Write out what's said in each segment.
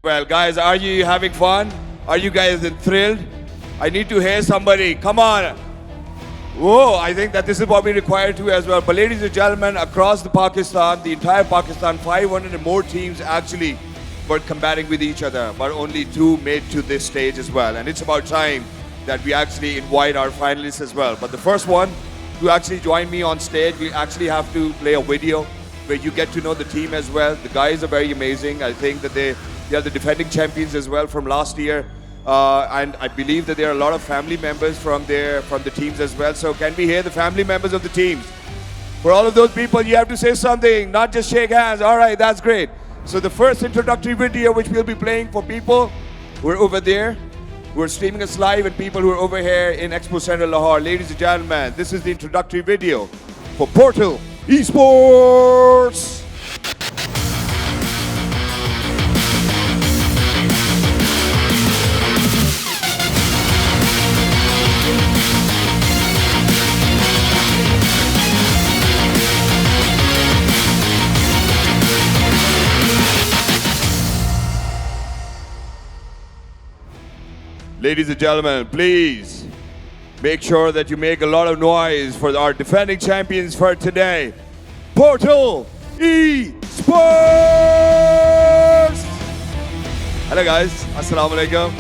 Well, guys, are you having fun? Are you guys thrilled? I need to hear somebody. Come on. Whoa, I think that this is what we require too as well. But ladies and gentlemen, across the Pakistan, the entire Pakistan, 500 and more teams actually were combating with each other. But only two made to this stage as well. And it's about time that we actually invite our finalists as well. But the first one to actually join me on stage, we actually have to play a video where you get to know the team as well. The guys are very amazing. I think that they are the defending champions as well from last year. And I believe that there are a lot of family members from the teams as well. So can we hear the family members of the teams? For all of those people, you have to say something, not just shake hands. All right, that's great. So the first introductory video which we'll be playing for people who are over there, who are streaming us live, and people who are over here in Expo Center Lahore. Ladies and gentlemen, this is the introductory video for Portal Esports. Ladies and gentlemen, please make sure that you make a lot of noise for our defending champions for today, Portal Esports! Hello guys, Assalamu Alaikum.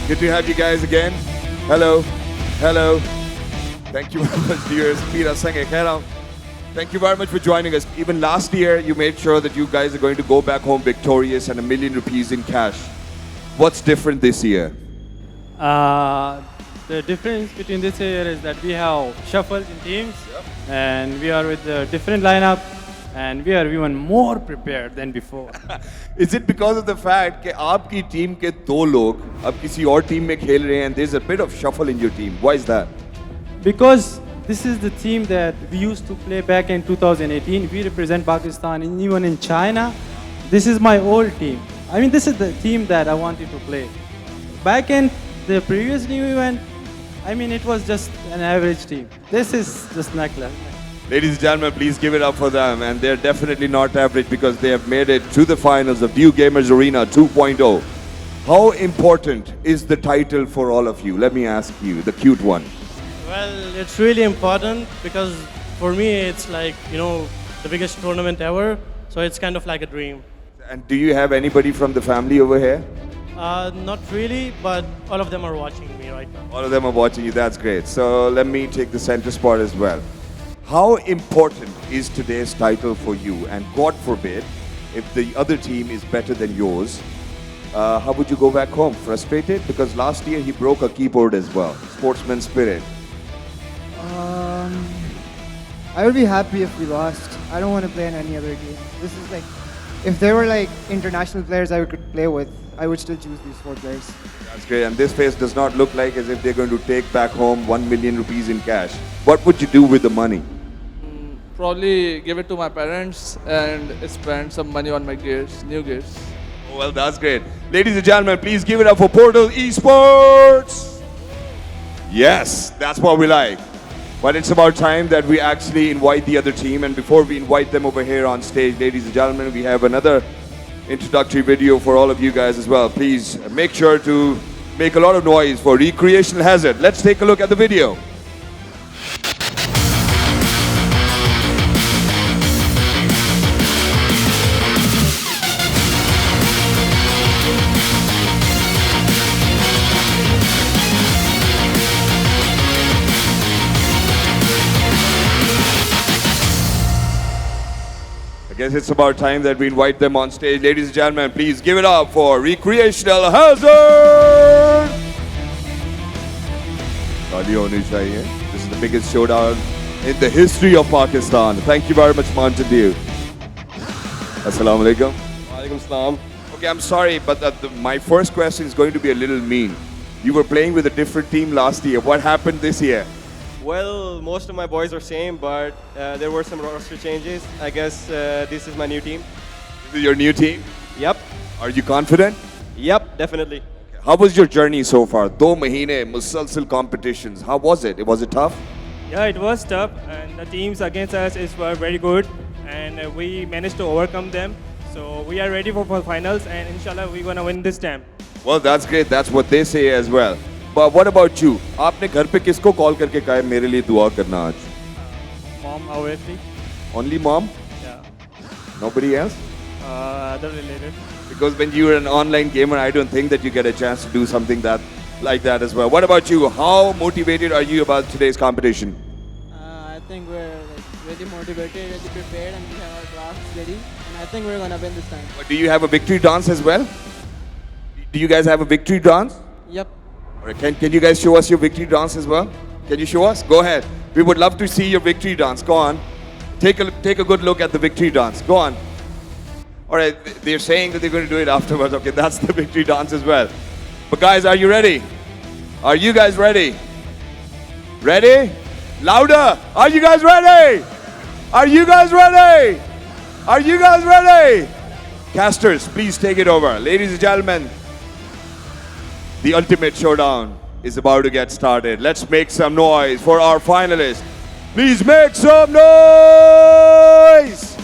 Good to have you guys again. Hello, hello. Thank you very much, dears. Thank you very much for joining us. Even last year, you made sure that you guys are going to go back home victorious and ₹1 million in cash. What's different this year? The difference between this year is that we have shuffled in teams, and we are with a different lineup, and we are even more prepared than before. Is it because of the fact that आपकी team के दो लोग अब किसी और team में खेल रहे हैं, and there's a bit of shuffle in your team? Why is that? Because this is the team that we used to play back in 2018. We represent Pakistan, and even in China. This is my old team. I mean, this is the team that I wanted to play. Back in the previous new event, I mean, it was just an average team. This is just next level. Ladies and gentlemen, please give it up for them. And they're definitely not average because they have made it to the finals of New Gamers Arena 2.0. How important is the title for all of you? Let me ask you, the cute one. Well, it's really important because for me, it's like, the biggest tournament ever. So it's kind of like a dream. And do you have anybody from the family over here? Not really, but all of them are watching me right now. All of them are watching you, that's great. So let me take the center spot as well. How important is today's title for you? And God forbid, if the other team is better than yours, how would you go back home? Frustrated? Because last year he broke a keyboard as well. Sportsman spirit. I would be happy if we lost. I don't want to play in any other game. This is like, if there were like international players I could play with, I would still choose these 4 players. That's great. And this phase does not look like as if they're going to take back home ₹1 million in cash. What would you do with the money? Probably give it to my parents and spend some money on my gears, new gears. Oh, well, that's great. Ladies and gentlemen, please give it up for Portal Esports. Yes, that's what we like. But it's about time that we actually invite the other team. And before we invite them over here on stage, ladies and gentlemen, we have another introductory video for all of you guys as well. Please make sure to make a lot of noise for Recreational Hazard. Let's take a look at the video. I guess it's about time that we invite them on stage. Ladies and gentlemen, please give it up for Recreational Hazard! This is the biggest showdown in the history of Pakistan. Thank you very much, Mountain Dew. Assalamu alaikum. Walaikum salam. Okay, I'm sorry, but my first question is going to be a little mean. You were playing with a different team last year. What happened this year? Well, most of my boys are same, but there were some roster changes. I guess this is my new team. This is your new team? Yep. Are you confident? Yep, definitely. How was your journey so far? 2 mahine, musalsal competitions. How was it? Was it tough? Yeah, it was tough, and the teams against us were very good, and we managed to overcome them. So we are ready for finals, and inshallah we're gonna win this time. Well, that's great. That's what they say as well. But what about you? आपने घर पे किसको call करके कहा है मेरे लिए दुआ करना आज? Mom, obviously. Only mom? Yeah. Nobody else? Other related. Because when you're an online gamer, I don't think that you get a chance to do something like that as well. What about you? How motivated are you about today's competition? I think we're really motivated, really prepared, and we have our drafts ready. And I think we're gonna win this time. Do you have a victory dance as well? Do you guys have a victory dance? Yep. All right, can you guys show us your victory dance as well? Can you show us? Go ahead. We would love to see your victory dance. Go on. Take a good look at the victory dance. Go on. All right, they're saying that they're going to do it afterwards. Okay, that's the victory dance as well. But guys, are you ready? Are you guys ready? Ready? Louder! Are you guys ready? Are you guys ready? Are you guys ready? Casters, please take it over. Ladies and gentlemen, the ultimate showdown is about to get started. Let's make some noise for our finalists. Please make some noise!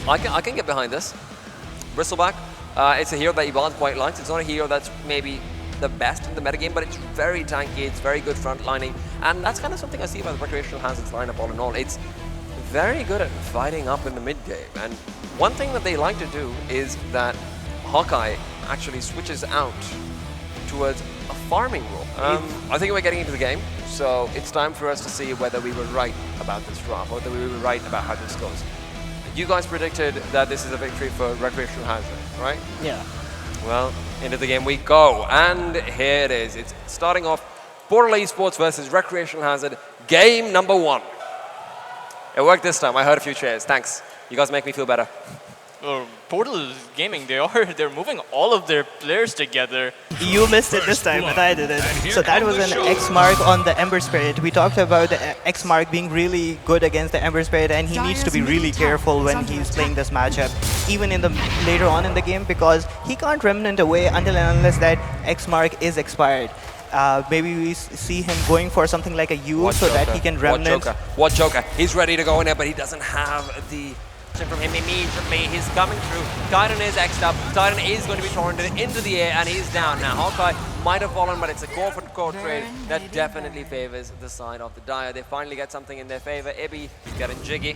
I can get behind this. Bristleback, it's a hero that Ivan quite likes. It's not a hero that's maybe the best in the metagame, but it's very tanky, it's very good frontlining, and that's kind of something I see about the Recreational Hazards lineup all in all. It's very good at fighting up in the mid game, and one thing that they like to do is that Hawkeye actually switches out towards a farming role. I think we're getting into the game, so it's time for us to see whether we were right about this draft, or whether we were right about how this goes. You guys predicted that this is a victory for Recreational Hazard, right? Yeah. Well, into the game we go, and here it is. It's starting off Portal Esports versus Recreational Hazard, game number 1. It worked this time. I heard a few cheers. Thanks. You guys make me feel better. Portal Gaming, they're moving all of their players together. You missed it this time, but I didn't. So that was an X mark on the Ember Spirit. We talked about the X mark being really good against the Ember Spirit, and he needs to be really careful when he's playing this matchup, even in the later on in the game, because he can't Remnant away until and unless that X mark is expired. Maybe we see him going for something like a U so that he can Remnant. What Joker? He's ready to go in there, but he doesn't have the from him immediately. He's coming through. Titan is X'd up. Titan is going to be thrown into the air, and he's down. Now, Hawkeye might have fallen, but it's a core-for-core trade that definitely favors the side of the Dire. They finally get something in their favor. Ibby is getting jiggy.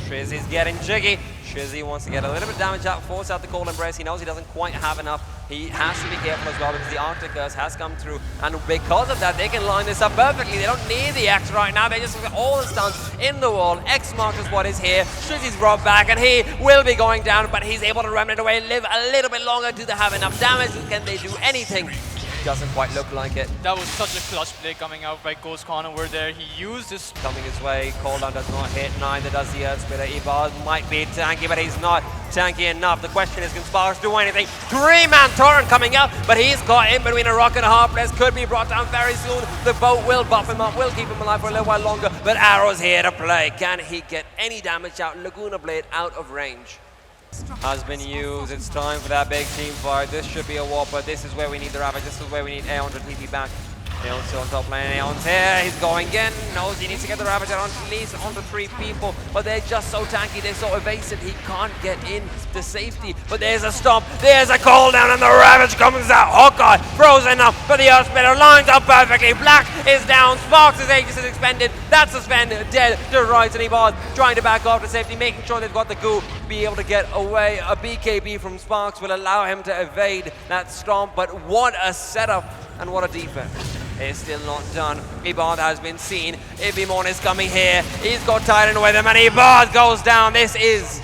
Shizzy's getting jiggy. Shizzy wants to get a little bit of damage out, force out the Cold Embrace. He knows he doesn't quite have enough. He has to be careful as well because the Arctic Curse has come through, and because of that, they can line this up perfectly. They don't need the X right now. They just get all the stuns in the wall. X mark is what is here. Shizzy's brought back, and he will be going down, but he's able to remnant away, live a little bit longer. Do they have enough damage? Can they do anything? Doesn't quite look like it. That was such a clutch play coming out by Ghost Khan over there. He used this. Coming his way, Cooldown does not hit, neither does the Earth Spitter. Ibaz might be tanky, but he's not tanky enough. The question is, can Sparks do anything? 3-man torrent coming out, but he's caught in between a rock and a hard place. Could be brought down very soon. The boat will buff him up, will keep him alive for a little while longer, but Arrow's here to play. Can he get any damage out? Laguna Blade out of range has been used. It's time for that big team fight. This should be a whopper. This is where we need the Ravage. This is where we need Aeon to TP back. Aeon's still on top lane. Aeon's here. He's going in. Knows he needs to get the Ravage on at least onto 3 people. But they're just so tanky. They're so evasive. He can't get in to safety. But there's a stomp. There's a call down, and the Ravage comes out. Hawkeye frozen up, but the Earth Spitter lines up perfectly. Black is down. Sparks' Aegis is expended. That's suspended. Dead to Rice, and Ibaz trying to back off to safety, making sure they've got the goo. Be able to get away. A BKB from Sparks will allow him to evade that stomp. But what a setup and what a defense. It's still not done. Ibad has been seen. Ibimon is coming here. He's got Titan with him, and Ibad goes down. This is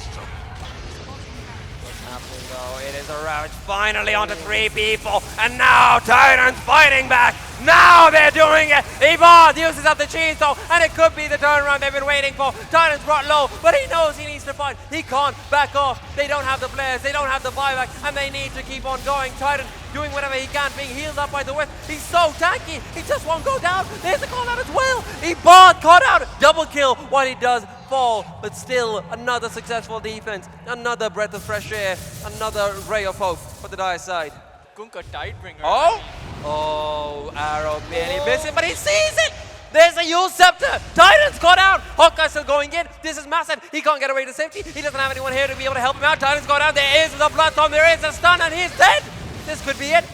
what's happening though. It is a Ravage finally onto 3 people, and now Titan's fighting back. Now they're doing it! Ibad uses up the chainsaw, and it could be the turnaround they've been waiting for. Titan's brought low, but he knows he needs to fight. He can't back off. They don't have the players, they don't have the buyback, and they need to keep on going. Titan doing whatever he can, being healed up by the Wisp. He's so tanky, he just won't go down. There's a call out as well. Ibad caught out, double kill while he does fall, but still another successful defense, another breath of fresh air, another ray of hope for the Dire side. Kunkka Tidebringer. Oh! Oh, Arrow barely missing, but he sees it! There's a Yule Scepter! Titan's got out! Hawkeye's still going in. This is massive. He can't get away to safety. He doesn't have anyone here to be able to help him out. Titan's got out. There is the Bloodstone. There is a stun, and he's dead! This could be it.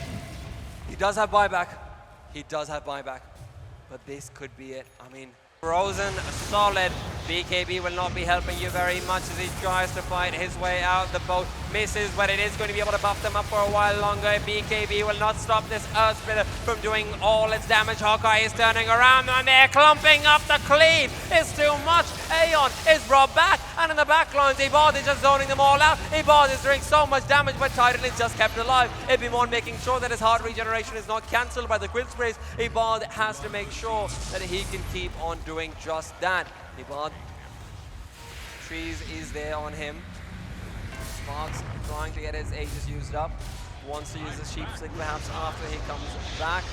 He does have buyback. He does have buyback. But this could be it. I mean, Frozen, solid. BKB will not be helping you very much as he tries to fight his way out. The boat misses, but it is going to be able to buff them up for a while longer. BKB will not stop this Earth Splitter from doing all its damage. Hawkeye is turning around and they're clumping up the cleave. It's too much. Aeon is brought back, and in the back lines, Ibad is just zoning them all out. Ibad is doing so much damage, but Titan is just kept alive. Ibimon making sure that his heart regeneration is not cancelled by the quick sprays. Ibad has to make sure that he can keep on doing just that. Ibad, Trees is there on him. Sparks trying to get his Aegis used up. Wants to use the Sheep Stick perhaps after he comes back.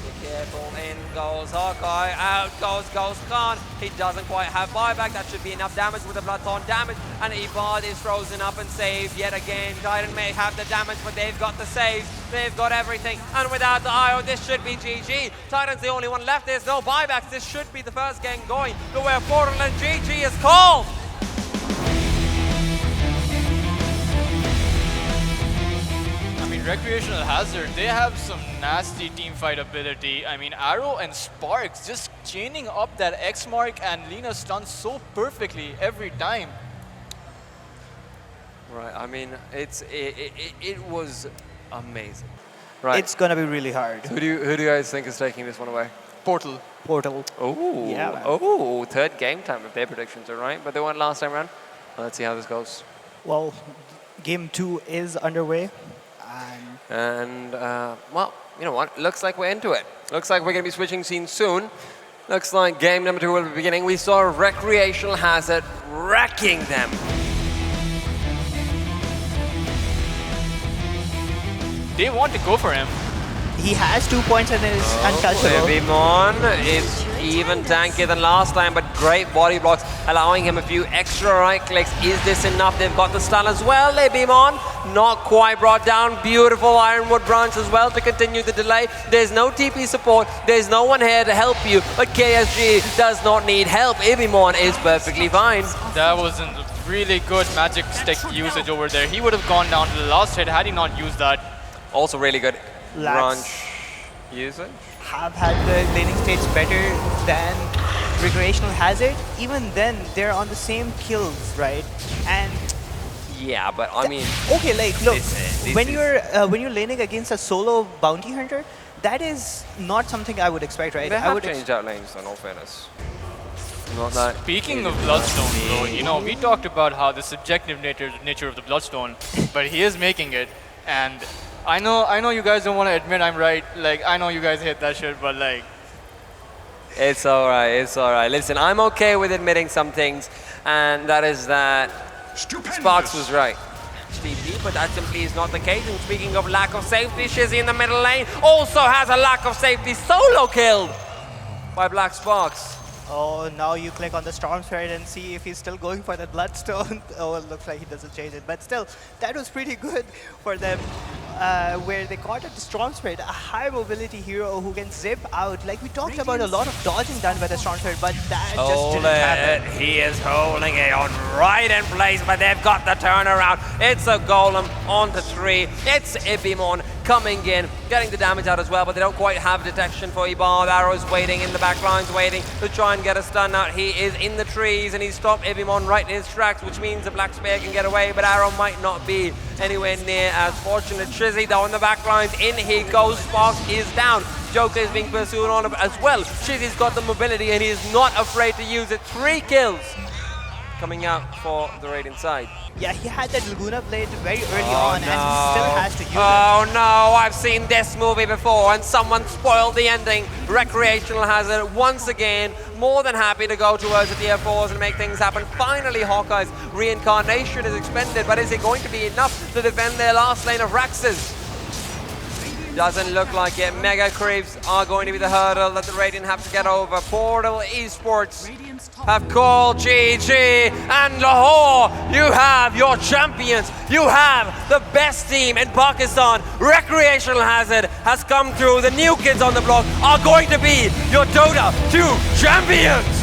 Be careful, in goes Hawkeye, out goes Ghost Khan. He doesn't quite have buyback, that should be enough damage with the Bloodthorn damage. And Ibad is frozen up and saved yet again. Titan may have the damage, but they've got the saves. They've got everything. And without the IO, this should be GG. Titan's the only one left, there's no buybacks. This should be the first game going to where Portal and GG is called. Recreational Hazard, they have some nasty teamfight ability. I mean, Arrow and Sparks just chaining up that X mark and Lina stun so perfectly every time. Right, I mean, it was amazing. Right. It's gonna be really hard. Who do you guys think is taking this one away? Portal. Portal. Oh, yeah, man. Oh, third game time if their predictions are right, but they won last time around. Let's see how this goes. Well, game 2 is underway. And, well, you know what? Looks like we're into it. Looks like we're going to be switching scenes soon. Looks like game number 2 will be beginning. We saw Recreational Hazard wrecking them. They want to go for him. He has 2 points and is untouchable. Ibimon is even tankier than last time, but great body blocks, allowing him a few extra right clicks. Is this enough? They've got the stun as well. Ibimon not quite brought down. Beautiful Ironwood branch as well to continue the delay. There's no TP support. There's no one here to help you, but KSG does not need help. Ibimon is perfectly fine. That was a really good magic stick usage over there. He would have gone down to the last hit had he not used that. Also really good Lads branch usage. Have had the laning states better than Recreational Hazard. Even then, they're on the same kills, right? And yeah, but I mean, okay, like look, this when you're laning against a solo bounty hunter, that is not something I would expect, right? They I have would changed out lanes, in all fairness. Not that. Speaking of Bloodstone, though, you know, we talked about how the subjective nature of the Bloodstone, but he is making it, and I know you guys don't want to admit I'm right. Like, I know you guys hate that shit, but like, it's all right. It's all right. Listen, I'm okay with admitting some things, and that is that Sparks was right. But that simply is not the case. And speaking of lack of safety, Shizzy in the middle lane also has a lack of safety. Solo killed by Black Sparks. Oh, now you click on the Storm Spirit and see if he's still going for the Bloodstone. Oh, it looks like he doesn't change it. But still, that was pretty good for them, where they caught at the Storm Spirit, a high mobility hero who can zip out. Like we talked about a lot of dodging done by the Storm Spirit, but that just didn't happen. He is holding it on right in place, but they've got the turnaround. It's a golem onto 3. It's Ibimon coming in, getting the damage out as well, but they don't quite have detection for Ibad. Arrow's waiting in the back lines, waiting to try and get a stun out. He is in the trees and he's stopped Ibimon right in his tracks, which means the Black Spear can get away, but Arrow might not be anywhere near as fortunate. Shizzy though in the back lines, in he goes. Sparks is down. Joker is being pursued on him as well. Shizzy's got the mobility and he is not afraid to use it. 3 kills coming out for the Radiant side. Yeah, he had that Laguna Blade very early on and he still has to use it. Oh no, I've seen this movie before and someone spoiled the ending. Recreational Hazard once again, more than happy to go towards the tier 4s and make things happen. Finally, Hawkeye's reincarnation is expended, but is it going to be enough to defend their last lane of Raxes? Doesn't look like it. Mega Creeps are going to be the hurdle that the Radiant have to get over. Portal Esports have called GG, and Lahore, you have your champions. You have the best team in Pakistan. Recreational Hazard has come through. The new kids on the block are going to be your Dota 2 champions.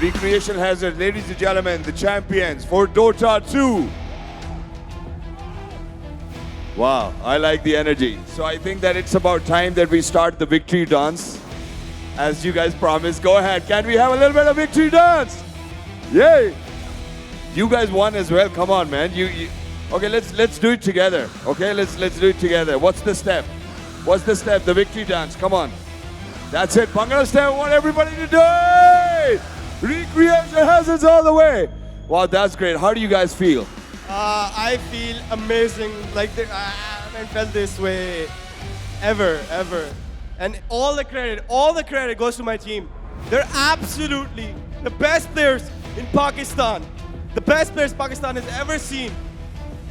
Recreation Hazard, ladies and gentlemen, the champions for Dota 2. Wow, I like the energy. So I think that it's about time that we start the victory dance. As you guys promised, go ahead. Can we have a little bit of victory dance? Yay! You guys won as well. Come on, man. Okay, let's do it together. Okay, let's do it together. What's the step? What's the step? The victory dance. Come on. That's it. Bangla step. I want everybody to do it. Recreation Hazards all the way. Wow, that's great. How do you guys feel? I feel amazing. Like I haven't felt this way ever. And all the credit goes to my team. They're absolutely the best players in Pakistan. The best players Pakistan has ever seen.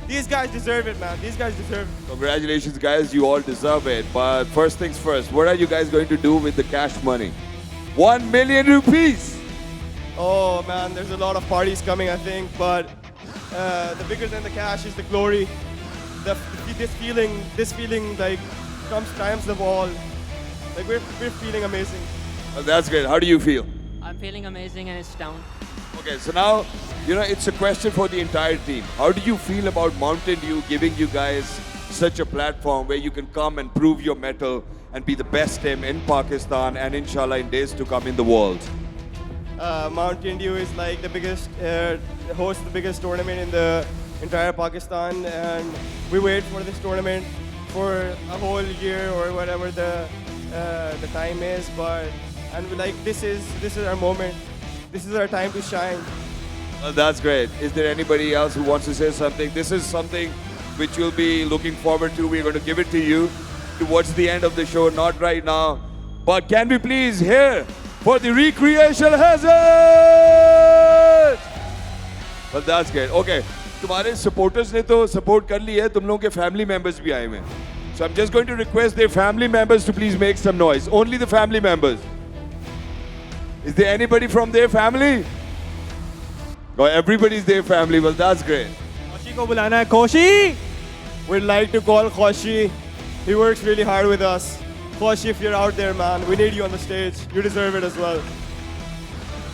These guys deserve it, man. These guys deserve it. Congratulations, guys. You all deserve it. But first things first, what are you guys going to do with the cash money? 1 million rupees. Oh man, there's a lot of parties coming, I think, but the bigger than the cash is the glory. This feeling like triumphs the wall. Like we're feeling amazing. Well, that's great. How do you feel? I'm feeling amazing and it's down. Okay, so now, it's a question for the entire team. How do you feel about Mountain Dew giving you guys such a platform where you can come and prove your mettle and be the best team in Pakistan and inshallah in days to come in the world? Mountain Dew is like the biggest, hosts the biggest tournament in the entire Pakistan, and we wait for this tournament for a whole year or whatever the time is. This is our moment. This is our time to shine. Well, that's great. Is there anybody else who wants to say something? This is something which you'll be looking forward to. We're going to give it to you towards the end of the show, not right now. But can we please hear for the Recreation Hazard? Well, that's great. Okay, तुम्हारे supporters ने तो support कर ली है, तुम लोगों के family members भी आए हैं. So I'm just going to request their family members to please make some noise. Only the family members. Is there anybody from their family? Oh, everybody's their family. Well, that's great. Khoshi ko bulana hai. Khoshi! We'd like to call Khoshi. He works really hard with us. Khoshi, if you're out there, man, we need you on the stage. You deserve it as well.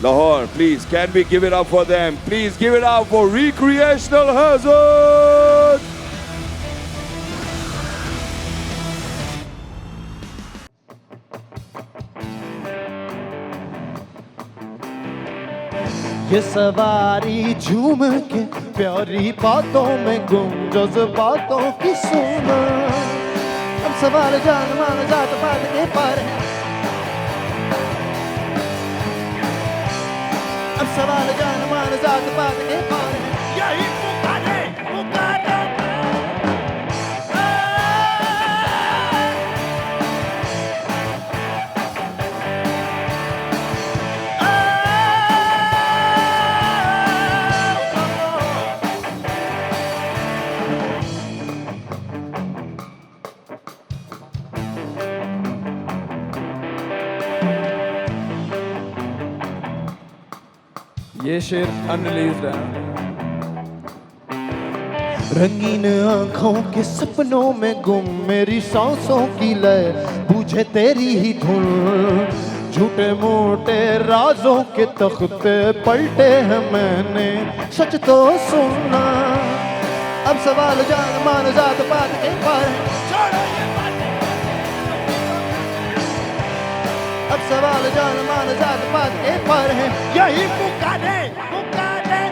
Lahore, please, can we give it up for them? Please give it up for Recreational Hazard! ये सवारी झूम के प्यारी बातों में गुम जज्बातों की सुन अब सवाल जान मान जात पात के पार है अब सवाल जान मान जात पात के पार है यही पुकारे पुकारे ये शेर अनरिलीज्ड है. रंगीन आंखों के सपनों में गुम मेरी सांसों की लय बूझे तेरी ही धुन झूठे मोटे राजों के तख्ते पलटे हैं मैंने सच तो सुनना अब सवाल जान मान जात पात के पार है अब सवाल जान मान जात पात के पार है यही पुकारे पुकारे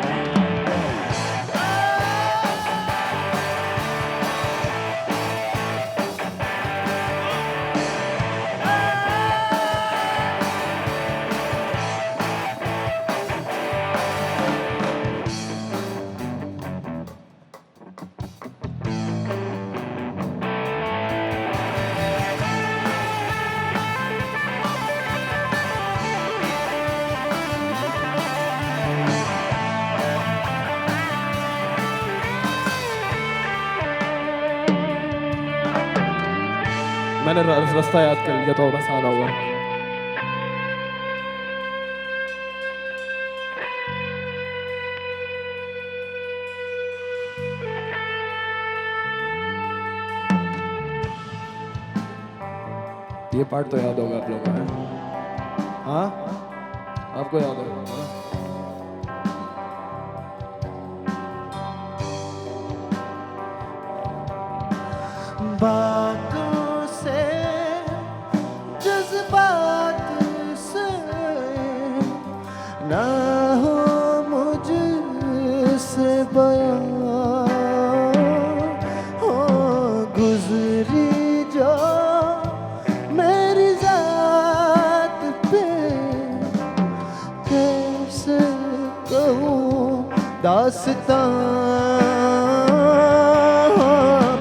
मैंने रास्ता याद कर लिया तो आसान होगा. ये पार्ट तो याद होगा आप लोगों को. हाँ, आपको याद होगा. बातों से जज्बात से ना हो मुझसे बयां हो गुजरी जो मेरी जात पे कैसे कहूँ दास्तां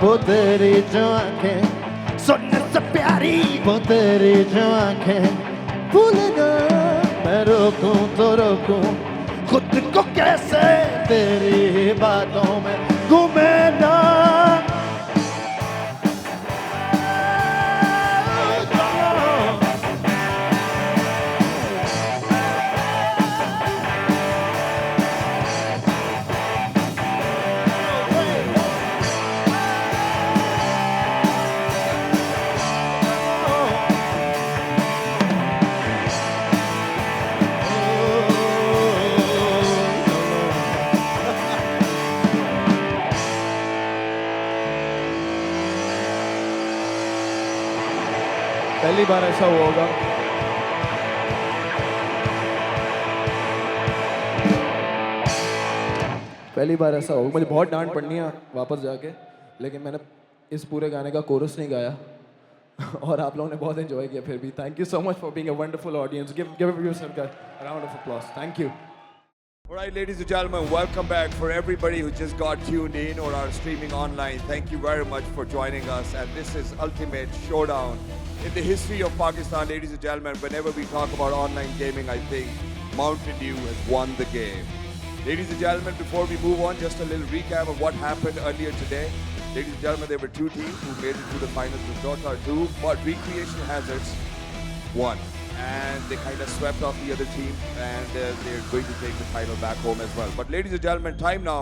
वो तेरी जो आँखें सुनने से प्यारी वो तेरी जो आँखें भूलेगा मैं रोकूं तो रोकूं खुद को कैसे तेरी बातों में घूमे ना. पहली बार ऐसा हुआ होगा. पहली बार ऐसा होगा. मुझे बहुत डांट पड़नी है वापस जाके, लेकिन मैंने इस पूरे गाने का कोरस नहीं गाया और आप लोगों ने बहुत एंजॉय किया. फिर भी thank you so much for being a wonderful audience. Give yourself a round of applause. Thank you. All right, ladies and gentlemen, welcome back for everybody who just got tuned in or are streaming online. Thank you very much for joining us. And this is Ultimate Showdown. In the history of Pakistan, ladies and gentlemen, whenever we talk about online gaming, I think Mountain Dew has won the game. Ladies and gentlemen, before we move on, just a little recap of what happened earlier today. Ladies and gentlemen, there were two teams who made it to the finals of Dota 2, but Recreation Hazards won. And they kind of swept off the other team, and they're going to take the title back home as well. But ladies and gentlemen, time now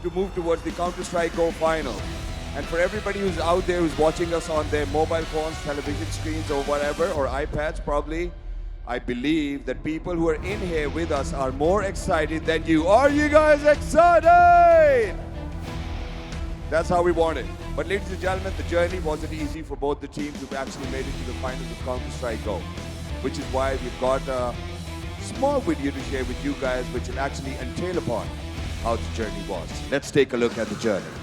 to move towards the Counter-Strike Go final. And for everybody who's out there who's watching us on their mobile phones, television screens or whatever, or iPads probably, I believe that people who are in here with us are more excited than you. Are you guys excited? That's how we want it. But ladies and gentlemen, the journey wasn't easy for both the teams who actually made it to the finals of Counter-Strike Go. Which is why we've got a small video to share with you guys, which will actually entail upon how the journey was. Let's take a look at the journey.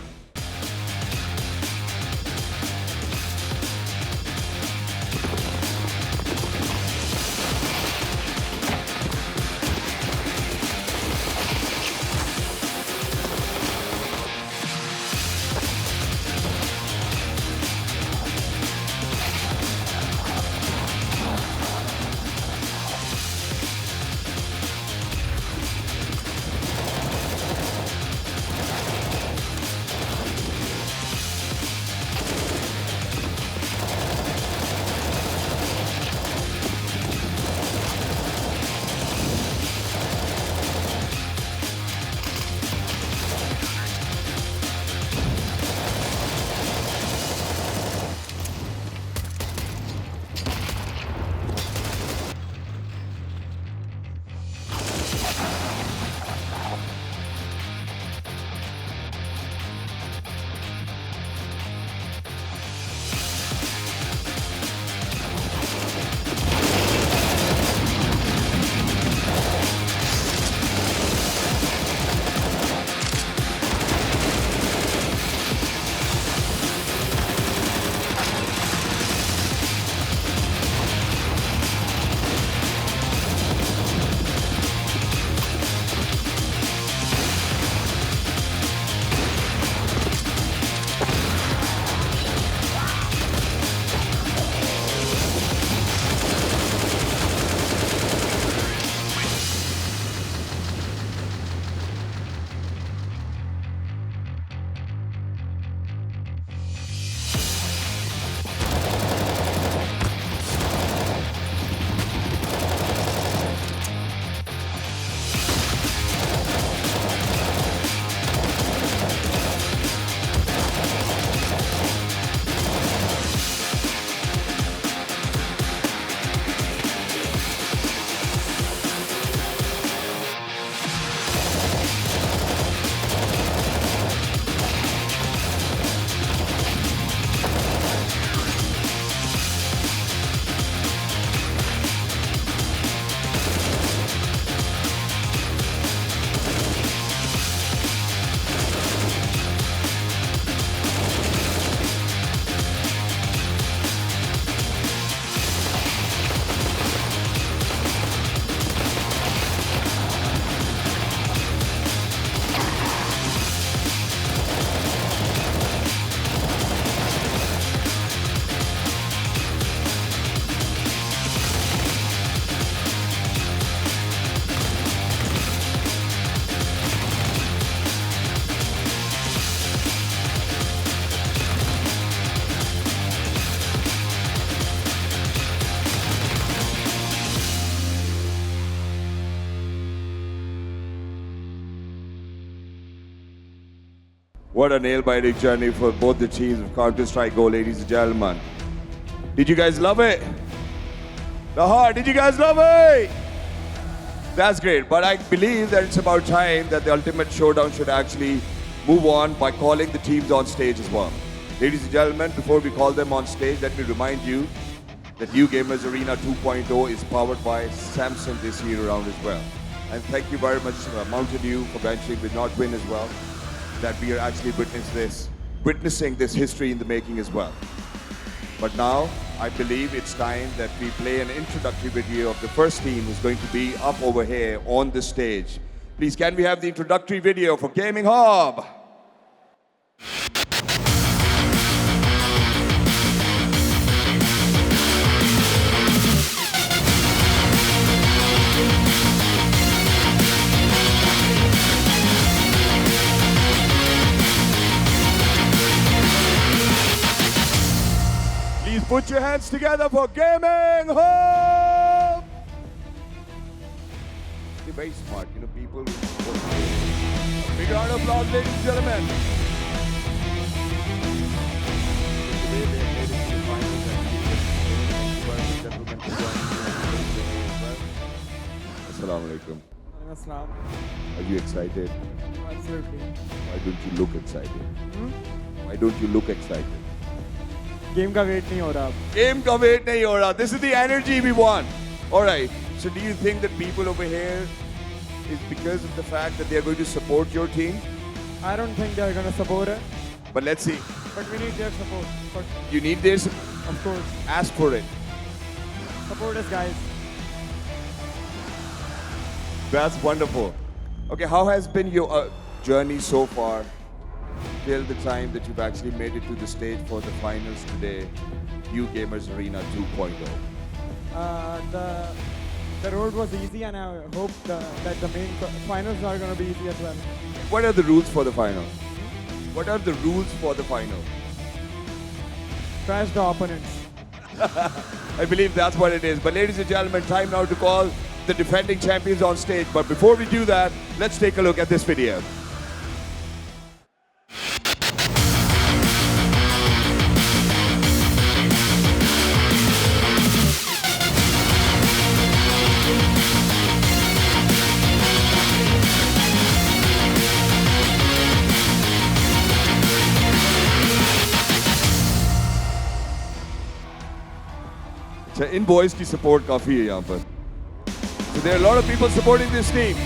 What a nail-biting journey for both the teams of Counter-Strike Go, ladies and gentlemen. Did you guys love it? The heart, did you guys love it? That's great, but I believe that it's about time that the Ultimate Showdown should actually move on by calling the teams on stage as well. Ladies and gentlemen, before we call them on stage, let me remind you that U Gamers Arena 2.0 is powered by Samsung this year around as well. And thank you very much, Mountain Dew, for venturing with Notwin as well, that we are actually witnessing this history in the making as well. But now, I believe it's time that we play an introductory video of the first team who's going to be up over here on the stage. Please, can we have the introductory video for Gaming Hub? Please put your hands together for Gaming Hub! They're very smart, you know, people. A big round of applause, ladies and gentlemen. Today they have made it to the finals and thank you very much, gentlemen, for joining me as well. Assalamu alaikum. Are you excited? Absolutely. Why don't you look excited? Why don't you look excited? Game का wait नहीं हो रहा. Game का wait नहीं हो रहा. This is the energy we want. All right. So do you think that people over here is because of the fact that they are going to support your team? I don't think they are going to support it. But let's see. But we need their support. But You need their support. of course, Ask for it. support us, guys. That's wonderful. Okay, how has been your journey so far till the time that you've actually made it to the stage for the finals today, U Gamers Arena 2.0? The road was easy, and I hope that the main finals are going to be easy as well. What are the rules for the final? What are the rules for the final? Trash the opponents. I believe that's what it is. But ladies and gentlemen, time now to call the defending champions on stage. But before we do that, let's take a look at this video. In boys की support काफी है यहाँ पर. So there are a lot of people supporting this team.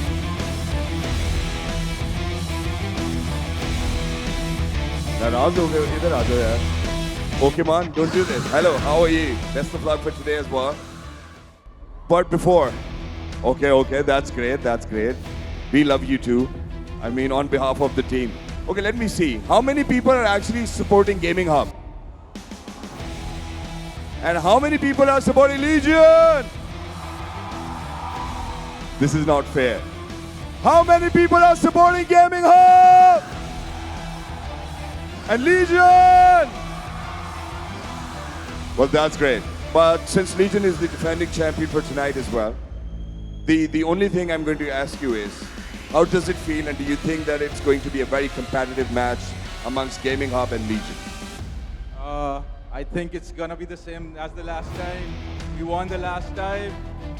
नाराज हो गए, इधर आ जाओ यार. Pokemon, don't do this. Hello, how are you? Best of luck for today as well. But before, okay, that's great. We love you too. I mean, on behalf of the team. Okay, let me see. How many people are actually supporting Gaming Hub? And how many people are supporting Legion? This is not fair. How many people are supporting Gaming Hub? And Legion? Well, that's great. But since Legion is the defending champion for tonight as well, the only thing I'm going to ask you is, how does it feel, and do you think that it's going to be a very competitive match amongst Gaming Hub and Legion? I think it's gonna be the same as the last time. We won the last time,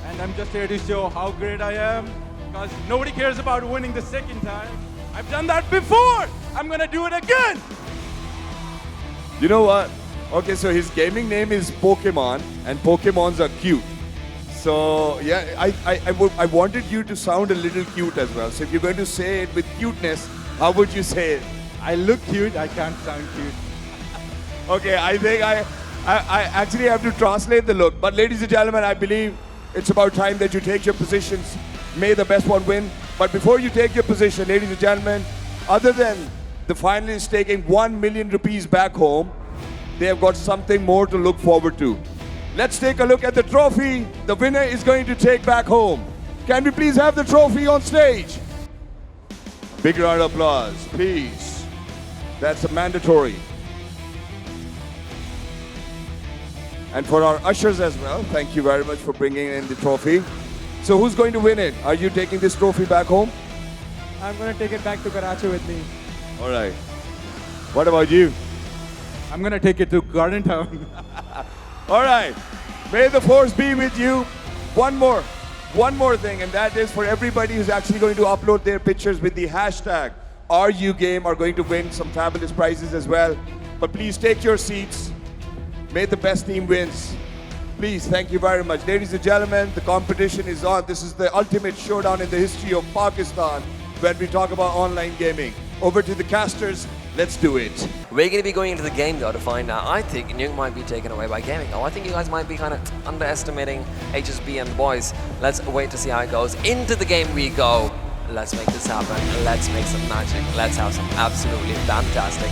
and I'm just here to show how great I am, because nobody cares about winning the second time. I've done that before. I'm gonna do it again. You know what? Okay, so his gaming name is Pokemon, and Pokemons are cute. So yeah, I wanted you to sound a little cute as well. So if you're going to say it with cuteness, how would you say it? I look cute. I can't sound cute. Okay, I think I actually have to translate the look. But ladies and gentlemen, I believe it's about time that you take your positions. May the best one win. But before you take your position, ladies and gentlemen, other than the finalists taking 1 million rupees back home, they have got something more to look forward to. Let's take a look at the trophy the winner is going to take back home. Can we please have the trophy on stage? Big round of applause, please. That's a mandatory. And for our ushers as well, thank you very much for bringing in the trophy. So who's going to win it? Are you taking this trophy back home? I'm going to take it back to Karachi with me. All right. What about you? I'm going to take it to Garden Town. All right. May the force be with you. One more thing, and that is for everybody who's actually going to upload their pictures with the hashtag RUGame are going to win some fabulous prizes as well. But please take your seats. May the best team wins. Please, thank you very much. Ladies and gentlemen, the competition is on. This is the ultimate showdown in the history of Pakistan when we talk about online gaming. Over to the casters. Let's do it. We're going to be going into the game though to find out. I think Nyung might be taken away by gaming. Oh, I think you guys might be kind of underestimating HSB and the boys. Let's wait to see how it goes. Into the game we go. Let's make this happen. Let's make some magic. Let's have some absolutely fantastic.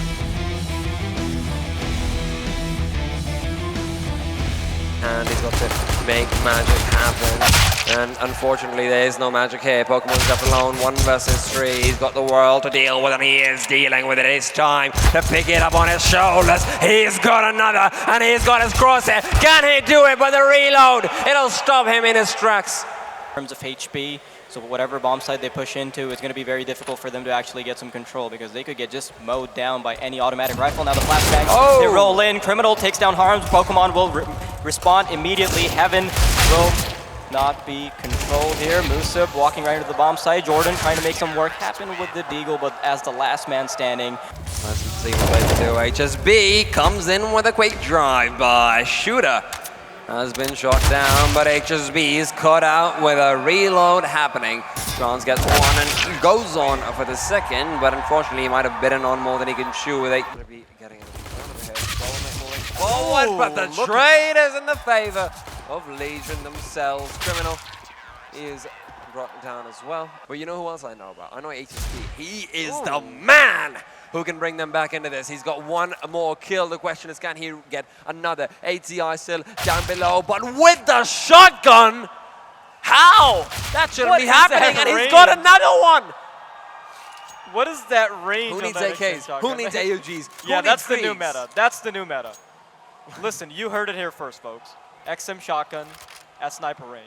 And he's got to make magic happen. And unfortunately, there is no magic here. Pokemon's left alone, 1 versus 3. He's got the world to deal with, and he is dealing with it. It's time to pick it up on his shoulders. He's got another, and he's got his crosshair. Can he do it? But the reload, it'll stop him in his tracks. In terms of HP, so whatever bomb site they push into, it's going to be very difficult for them to actually get some control because they could get just mowed down by any automatic rifle. Now the flashbangs, they roll in. Criminal takes down Harms. Pokemon will respond immediately. Heaven will not be controlled here. Musab walking right into the bomb site. Jordan trying to make some work happen with the Deagle, but as the last man standing. Let's see what they do. HSB comes in with a quick drive by Shooter. Has been shot down, but HSB is caught out with a reload happening. Trans gets one and goes on for the second, but unfortunately he might have bitten on more than he can chew with it. Getting in front of forward, but the trade is in the favor of Legion themselves. Criminal is brought down as well. But you know who else I know about? I know HSB. He is the man who can bring them back into this. He's got 1 more kill. The question is, can he get another? HCI still down below, but with the shotgun, how? That shouldn't be happening, and he's got another one. What is that range? Who needs AKs? Who needs AUGs? Yeah, that's the new meta. That's the new meta. Listen, you heard it here first, folks. XM shotgun at sniper range.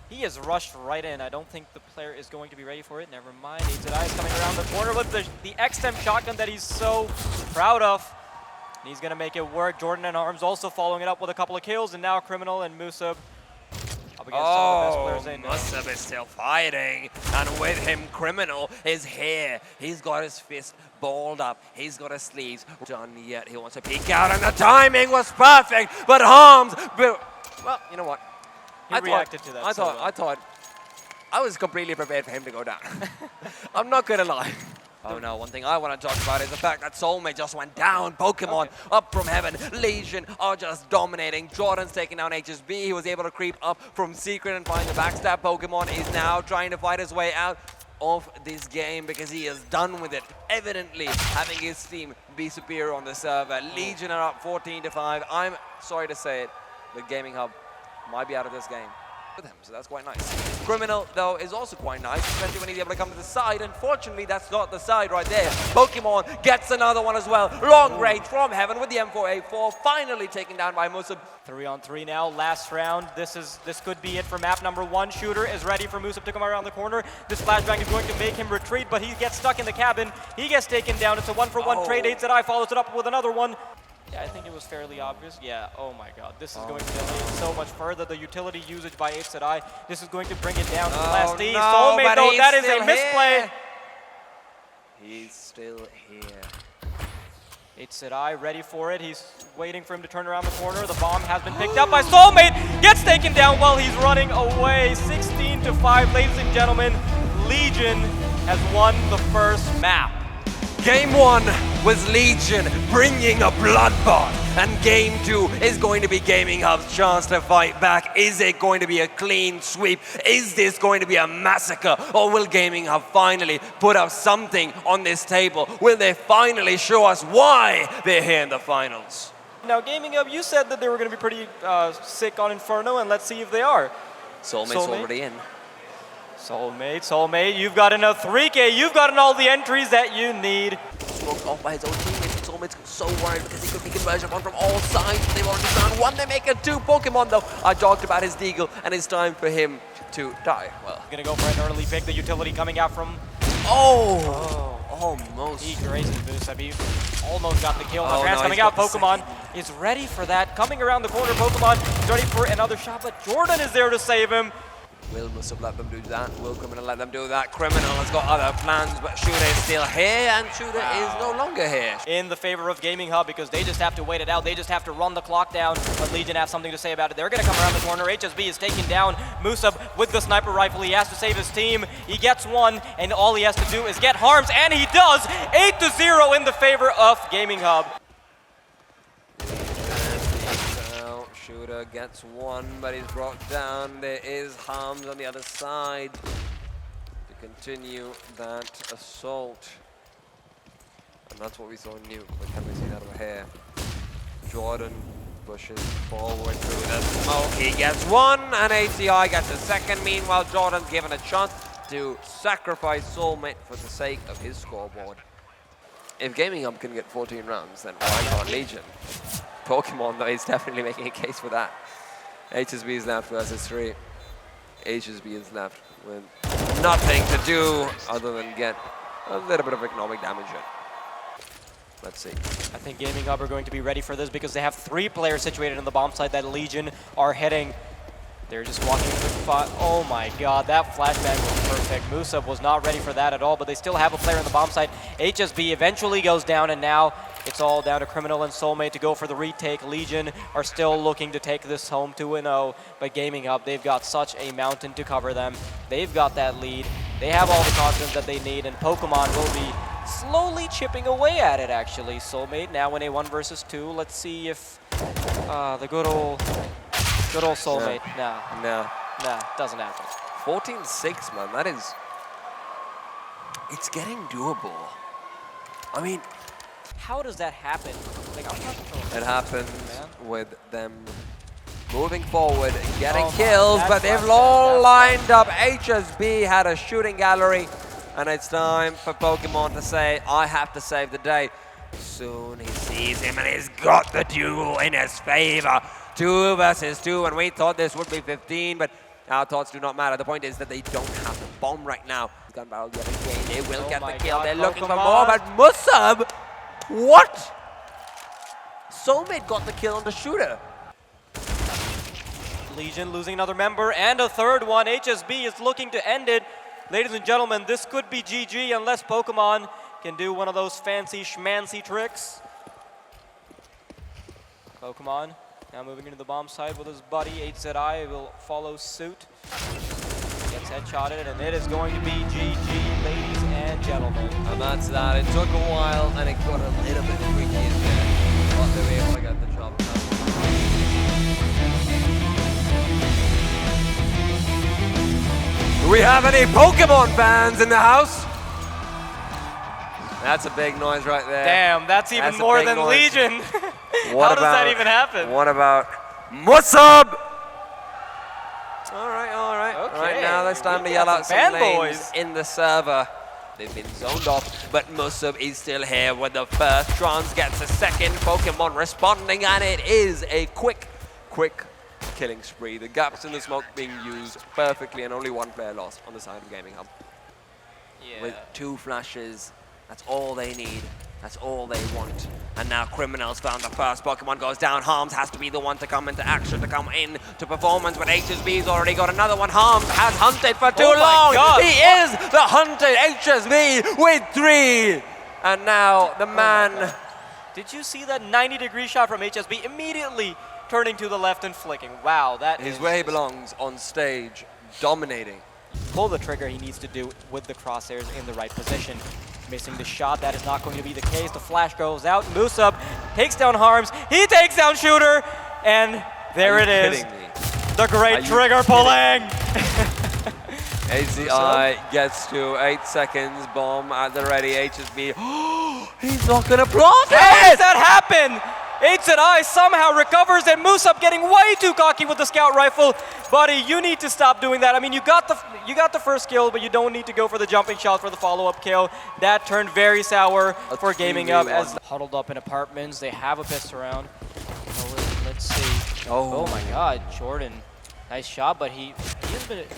He has rushed right in. I don't think the player is going to be ready for it. Never mind. HZI is coming around the corner with the XM shotgun that he's so proud of. And he's going to make it work. Jordan and Arms also following it up with a couple of kills. And now Criminal and Musab up against some of the best players they know. Musab is still fighting. And with him, Criminal is here. He's got his fist balled up. He's got his sleeves done yet. He wants to peek out, and the timing was perfect. But Harms, well, you know what? He reacted to that. I thought I was completely prepared for him to go down. I'm not gonna lie. Oh no, one thing I want to talk about is the fact that Soulmate just went down. Pokemon up from heaven. Legion are just dominating. Jordan's taking down HSB. He was able to creep up from Secret and find the backstab. Pokemon is now trying to fight his way out of this game because he is done with it. Evidently having his team be superior on the server. Legion are up 14-5. I'm sorry to say it, but Gaming Hub might be out of this game with him, so that's quite nice. Criminal, though, is also quite nice, especially when he's able to come to the side. Unfortunately, that's not the side right there. Pokemon gets another one as well. Long range from heaven with the M4A4, finally taken down by Musab. 3-on-3 now, last round. This could be it for map number 1. Shooter is ready for Musab to come around the corner. This flashbang is going to make him retreat, but he gets stuck in the cabin. He gets taken down. It's a 1-for-1 trade. HZI follows it up with another one. Yeah, I think it was fairly obvious. Yeah, oh my god. This is going to delay it so much further. The utility usage by HZI. This is going to bring it down to the last D. Soulmate, though, that is a misplay. He's still here. HZI ready for it. He's waiting for him to turn around the corner. The bomb has been picked up by Soulmate. Gets taken down while he's running away. 16-5, ladies and gentlemen. Legion has won the first map. Game 1 was Legion bringing a bloodbath, and Game 2 is going to be Gaming Hub's chance to fight back. Is it going to be a clean sweep? Is this going to be a massacre? Or will Gaming Hub finally put up something on this table? Will they finally show us why they're here in the finals? Now, Gaming Hub, you said that they were going to be pretty sick on Inferno, and let's see if they are. Soulmate's already in. Soulmate, you've gotten a 3K, you've gotten all the entries that you need. Broke off by his own teammates, and Soulmate's so worried because he could be conversion on from all sides. They've already found one, they make it 2 Pokemon though. I talked about his Deagle, and it's time for him to die. Well, gonna go for an early pick, the utility coming out from... Almost. He grazes Musab. He almost got the kill. Oh, Trans no, coming he's out. got the Pokemon is ready for that. Coming around the corner, Pokemon is ready for another shot, but Jordan is there to save him. Will Musab let them do that? Will come in and let them do that? Criminal has got other plans, but Shooter is still here, and Shooter is no longer here. In the favor of Gaming Hub, because they just have to wait it out. They just have to run the clock down, but Legion have something to say about it. They're going to come around the corner. HSB is taking down Musab with the sniper rifle. He has to save his team. He gets one, and all he has to do is get harms, and he does! 8-0 in the favor of Gaming Hub. Shooter gets one, but he's brought down. There is Harms on the other side to continue that assault. And that's what we saw in Nuke, but can we see that over here? Jordan pushes forward through the smoke. He gets one, and ACI gets a second. Meanwhile, Jordan's given a chance to sacrifice Soulmate for the sake of his scoreboard. If Gaming Hub can get 14 rounds, then why not Legion? Pokemon, though, is definitely making a case for that. HSB is left versus 3. HSB is left with nothing to do other than get a little bit of economic damage in. Let's see. I think Gaming Hub are going to be ready for this because they have 3 players situated in the bomb site that Legion are hitting. They're just walking into the spot. Oh my god, that flashbang was perfect. Musab was not ready for that at all, but they still have a player in the bomb site. HSB eventually goes down, and now it's all down to Criminal and Soulmate to go for the retake. Legion are still looking to take this home 2-0, but Gaming Hub, they've got such a mountain to cover them. They've got that lead. They have all the confidence that they need, and Pokemon will be slowly chipping away at it, actually. Soulmate now in a 1 versus 2. Let's see if the good old Soulmate. No. Nah, doesn't happen. 14-6, man. That is... It's getting doable. I mean... How does that happen? Like, I'm talking from it happens with them moving forward and getting kills, but they've all lined up. HSB had a shooting gallery, and it's time for Pokemon to say, I have to save the day. Soon he sees him, and he's got the duel in his favor. 2 versus 2, and we thought this would be 15, but our thoughts do not matter. The point is that they don't have the bomb right now. Gun barrel yet again. They will get the kill. They're looking for more, but Musab, what? Soulmate got the kill on the Shooter. Legion losing another member and a third one. HSB is looking to end it. Ladies and gentlemen, this could be GG unless Pokemon can do one of those fancy schmancy tricks. Pokemon now moving into the bomb side with his buddy. HZI will follow suit. Gets headshotted, and it is going to be GG, ladies and gentlemen. And that's that. It took a while, and it got a little bit freaky in there, but they were able to get the job done. Do we have any Pokemon fans in the house? That's a big noise right there. Damn, that's even more than noise. Legion. How does that even happen? What about Musab? All right. Okay. Right now, it's time to yell out some names in the server. They've been zoned off, but Musab is still here with the first. Trans gets a second. Pokemon responding, and it is a quick killing spree. The gaps in the smoke being used perfectly, and only 1 player lost on the side of Gaming Hub. Yeah. With 2 flashes, that's all they need. That's all they want. And now Criminals found the first. Pokemon goes down. Harms has to be the one to come into action, to come in to performance, but HSB's already got another one. Harms has hunted for too long. God. He is the hunted HSB with 3. And now the man... Did you see that 90-degree shot from HSB immediately turning to the left and flicking? Wow, that is where he belongs, on stage, dominating. Pull the trigger he needs to do with the crosshairs in the right position. Missing the shot, that is not going to be the case. The flash goes out. Musab takes down Harms. He takes down Shooter. And there it is. The great trigger pulling. ACI gets to 8 seconds. Bomb at the ready. HSB. He's not going to plant it! How does that happen? HZI somehow recovers, and Musab getting way too cocky with the scout rifle. Buddy, you need to stop doing that. I mean, you got the first kill, but you don't need to go for the jumping shot for the follow-up kill. That turned very sour for Gaming Hub as huddled up in apartments. They have a pistol round. Let's see. Oh my God, Jordan Nice shot, but he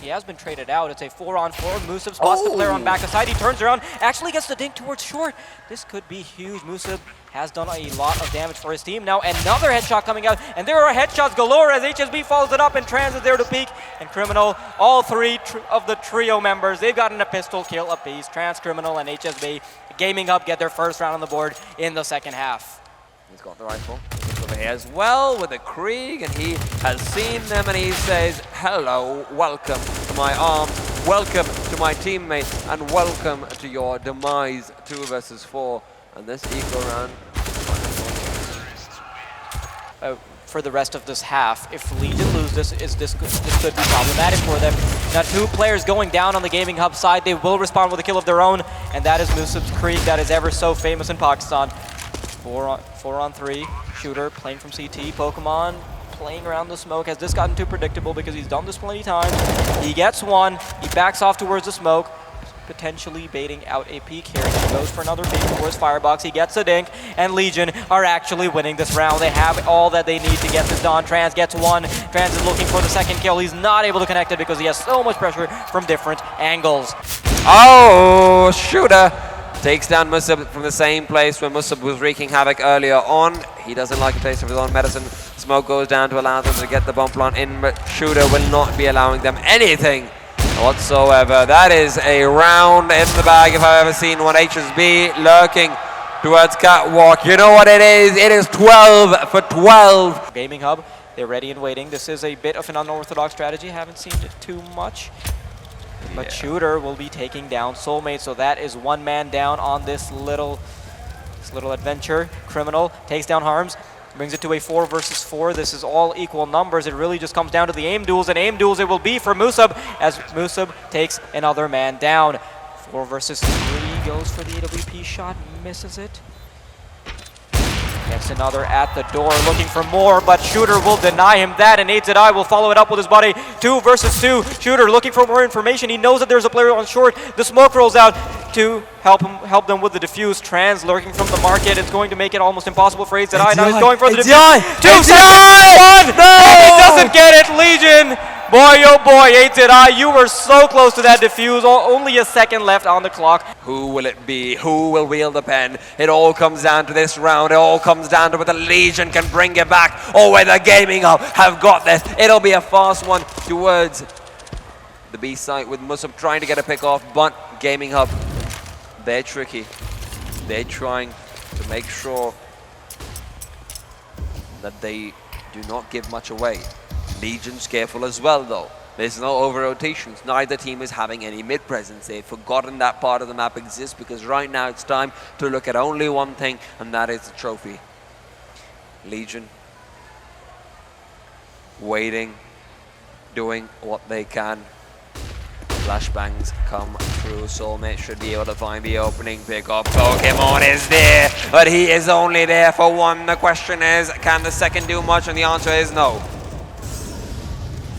has been traded out. It's a 4-on-4. Musab spots the player on back side. He turns around, actually gets the dink towards short. This could be huge. Musab has done a lot of damage for his team. Now another headshot coming out, and there are headshots galore as HSB follows it up, and Trans is there to peek. And Criminal, all three of the trio members, they've gotten a pistol kill apiece. Trans, Criminal, and HSB. Gaming Hub get their first round on the board in the second half. He's got the rifle. He's over here as well with the Krieg, and he has seen them, and he says, hello, welcome to my arms, welcome to my teammates, and welcome to your demise. 2 versus 4, and this equal round. For the rest of this half, if Legion lose this could be problematic for them. Now 2 players going down on the Gaming Hub side. They will respond with a kill of their own, and that is Musab's Krieg, that is ever so famous in Pakistan. 4-on-3, Shooter playing from CT, Pokemon playing around the smoke. Has this gotten too predictable because he's done this plenty times? He gets one, he backs off towards the smoke, potentially baiting out a peek here. He goes for another peek towards Firebox, he gets a dink, and Legion are actually winning this round. They have all that they need to get this done. Trans gets one, Trans is looking for the second kill. He's not able to connect it because he has so much pressure from different angles. Oh, Shooter takes down Musab from the same place where Musab was wreaking havoc earlier on. He doesn't like a taste of his own medicine. Smoke goes down to allow them to get the bump plant in, but Shooter will not be allowing them anything whatsoever. That is a round in the bag if I've ever seen one. HSB lurking towards Catwalk. You know what it is? It is 12 for 12. Gaming Hub, they're ready and waiting. This is a bit of an unorthodox strategy. Haven't seen it too much. But Shooter will be taking down Soulmate, so that is 1 man down on this little adventure. Criminal takes down Harms, brings it to a 4 versus 4. This is all equal numbers. It really just comes down to the aim duels, and aim duels it will be for Musab as Musab takes another man down. 4 versus 3, goes for the AWP shot, misses it. Gets another at the door, looking for more, but Shooter will deny him that, and AZI will follow it up with his body. 2 versus 2. Shooter looking for more information. He knows that there's a player on short. The smoke rolls out to help them with the defuse. Trans lurking from the market. It's going to make it almost impossible for AZI. Now he's going for the defuse. 2 seconds, 1, and he doesn't get it. Legion. Boy, oh boy, AZI, you were so close to that defuse. Only a second left on the clock. Who will it be? Who will wield the pen? It all comes down to this round. It all comes down to whether Legion can bring it back or whether Gaming Hub have got this. It'll be a fast one towards the B site with Musab trying to get a pick off, but Gaming Hub, they're tricky. They're trying to make sure that they do not give much away. Legion's careful as well though. There's no over-rotations. Neither team is having any mid-presence. They've forgotten that part of the map exists because right now it's time to look at only one thing, and that is the trophy. Legion waiting, doing what they can. Flashbangs come through. Soulmate should be able to find the opening pick up. Pokemon is there, but he is only there for 1. The question is, can the second do much? And the answer is no.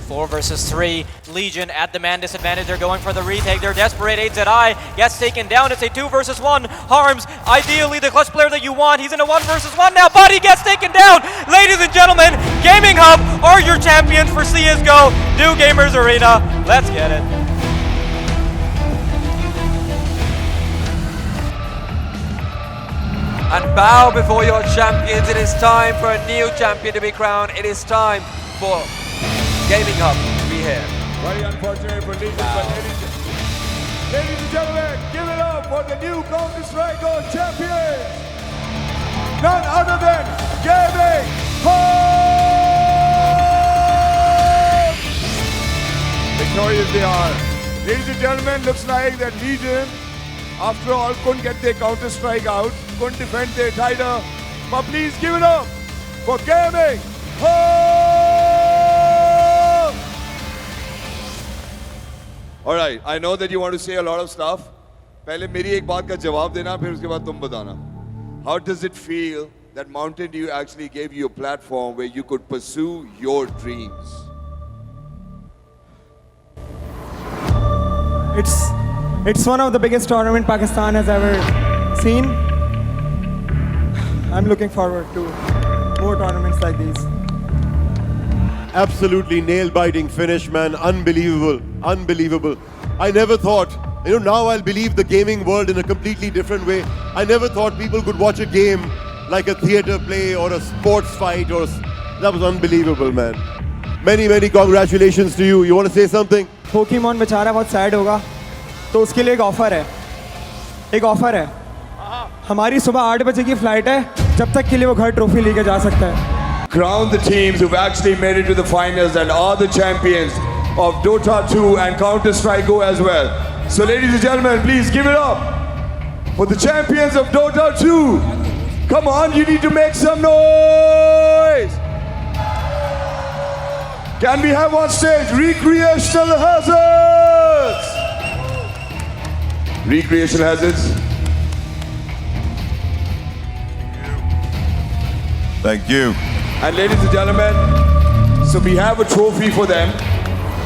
4 versus 3. Legion at the man disadvantage. They're going for the retake. They're desperate. AZI gets taken down. It's a 2 versus 1. Harms, ideally the clutch player that you want. He's in a 1 versus 1 now, but he gets taken down. Ladies and gentlemen, Gaming Hub are your champions for CSGO New Gamers Arena. Let's get it. And bow before your champions. It is time for a new champion to be crowned. It is time for Gaming Hub to be here. Very unfortunate for Legion, but ladies and gentlemen, give it up for the new Counter-Strike Go champions! None other than Gaming Hub! Victorious they are. Ladies and gentlemen, looks like that Legion, after all, couldn't get their Counter-Strike out, couldn't defend their title, but please give it up for Gaming Hub! All right, I know that you want to say a lot of stuff. पहले मेरी एक बात का जवाब देना, फिर उसके बाद तुम बताना. How does it feel that Mountain Dew actually gave you a platform where you could pursue your dreams? It's one of the biggest tournament Pakistan has ever seen. I'm looking forward to more tournaments like these. Absolutely nail-biting finish, man. Unbelievable. Unbelievable. I never thought, now I'll believe the gaming world in a completely different way. I never thought people could watch a game like a theater play or a sports fight that was unbelievable, man. Many, many congratulations to you. You want to say something? Pokemon बेचारा बहुत sad होगा तो उसके लिए एक offer है हमारी सुबह 8 बजे की फ्लाइट है जब तक के लिए वो घर ट्रॉफी लेके जा सकता है Crown the teams who've actually made it to the finals and are the champions of Dota 2 and Counter-Strike Go as well. So ladies and gentlemen, please give it up for the champions of Dota 2. Come on, you need to make some noise. Can we have on stage Recreational Hazards? Recreational Hazards. Thank you. And ladies and gentlemen, so we have a trophy for them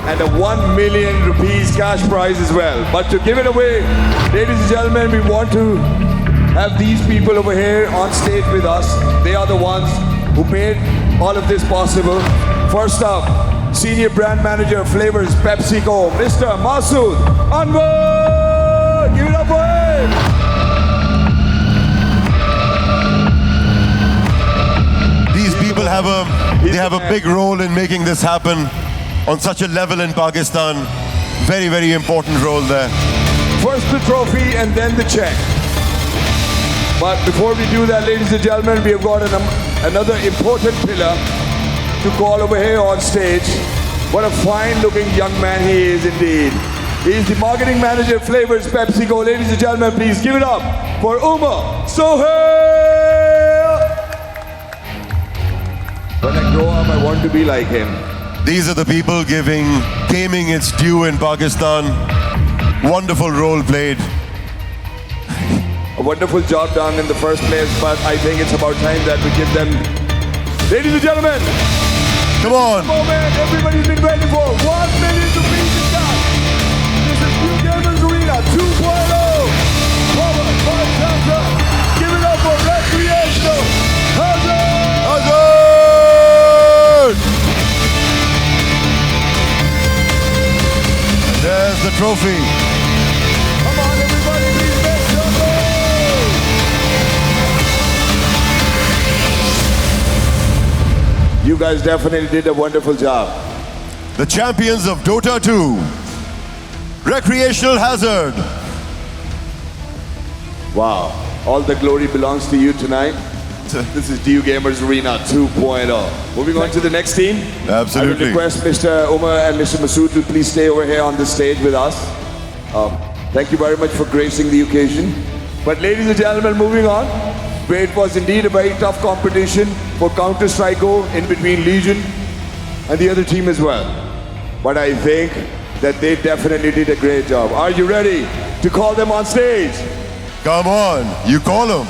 and a 1 million rupees cash prize as well. But to give it away, ladies and gentlemen, we want to have these people over here on stage with us. They are the ones who made all of this possible. First up, Senior Brand Manager Flavors PepsiCo, Mr. Masood Anwar. Give it up for him. These people have a big role in making this happen on such a level in Pakistan. Very, very important role there. First the trophy and then the check. But before we do that, ladies and gentlemen, we have got another important pillar to call over here on stage. What a fine looking young man he is indeed. He is the marketing manager of Flavors PepsiCo. Ladies and gentlemen, please give it up for Umar Sohail. When I grow up, I want to be like him. These are the people giving gaming its due in Pakistan. Wonderful role played. A wonderful job done in the first place, but I think it's about time that we give them. Ladies and gentlemen, come on. Moment everybody's been waiting for. 1 million rupees in cash. This is New Gamers Arena 2.0. Powered by Samsung. Give it up for Recreational Hazard. There's the trophy. Come on, everybody, please make some noise. You guys definitely did a wonderful job. The champions of Dota 2, Recreational Hazard. Wow, all the glory belongs to you tonight. This is DU Gamers Arena 2.0. Moving on to the next team. Absolutely. I would request Mr. Umar and Mr. Masood to please stay over here on the stage with us. Thank you very much for gracing the occasion. But ladies and gentlemen, moving on. It was indeed a very tough competition for Counter-Strike Go in between Legion and the other team as well. But I think that they definitely did a great job. Are you ready to call them on stage? Come on, you call them.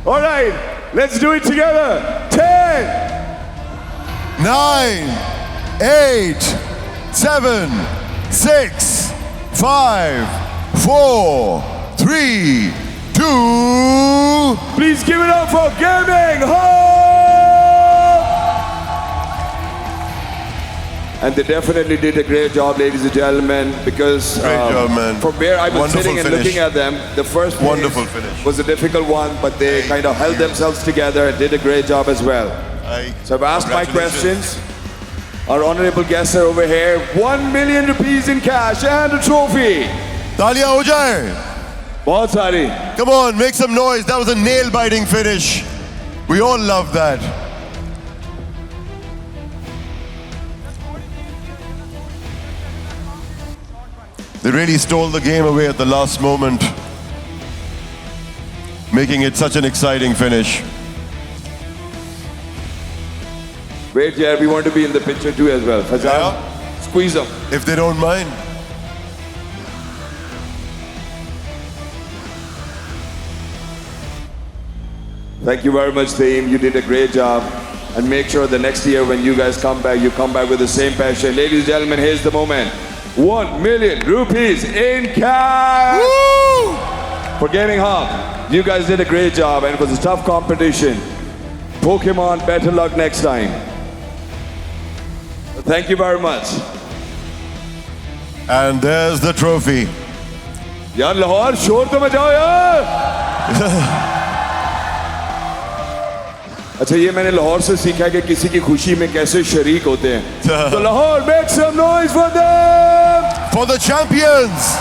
All right, let's do it together. 10, 9, 8, 7, 6, 5, 4, 3, 2. Please give it up for Gaming Hub! And they definitely did a great job, ladies and gentlemen, because Great job, man. from where I was Wonderful sitting and finish. looking at them, the first Wonderful phase finish. was a difficult one, but they kind of held themselves together and did a great job as well. So I've asked my questions. Our honorable guests are over here. 1 million rupees in cash and a trophy. Talia ho jaye. Bahut sari. Come on, make some noise. That was a nail-biting finish. We all love that. They really stole the game away at the last moment, making it such an exciting finish. Wait here, we want to be in the picture too as well. Fazal, squeeze them. If they don't mind. Thank you very much, team. You did a great job. And make sure the next year when you guys come back, you come back with the same passion. Ladies and gentlemen, here's the moment. 1 million rupees in cash! Woo! For Gaming Hub. You guys did a great job and it was a tough competition. Pokemon, better luck next time. Thank you very much. And there's the trophy. यार लाहौर शोर तो मचाओ यार. अच्छा ये मैंने लाहौर से सीखा है कि किसी की खुशी में कैसे शरीक होते हैं. तो Lahore, make some noise for them. For the champions.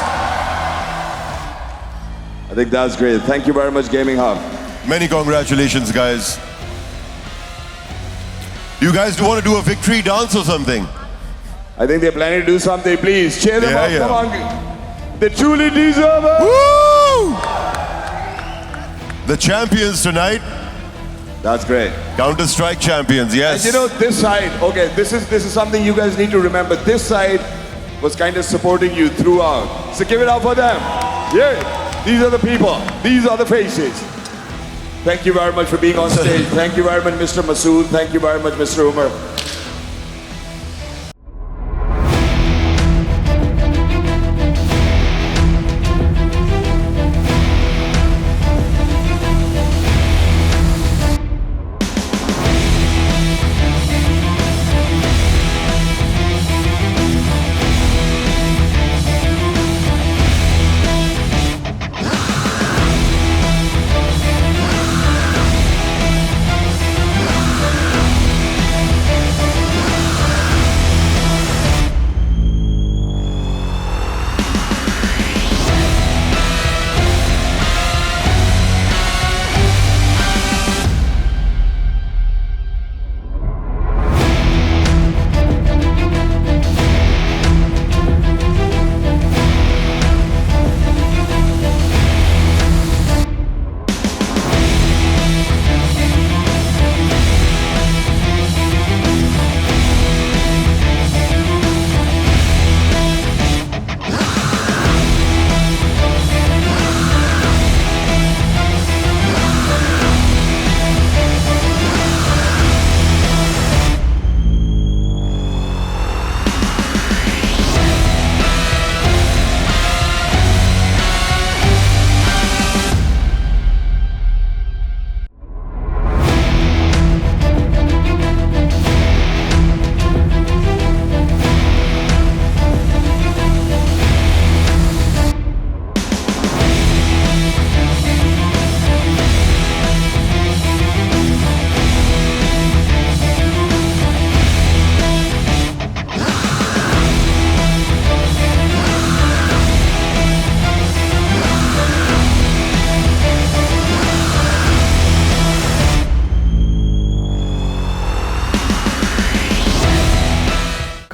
I think that's great. Thank you very much, Gaming Hub. Many congratulations, guys. You guys want to do a victory dance or something? I think they're planning to do something. Please cheer them up. Yeah. Come on. They truly deserve it. Woo! The champions tonight. That's great. Counter-Strike champions, yes. And you know, this side, okay, this is something you guys need to remember. This side was kind of supporting you throughout. So give it up for them. Yeah. These are the people. These are the faces. Thank you very much for being on stage. Thank you very much, Mr. Masood. Thank you very much, Mr. Umar.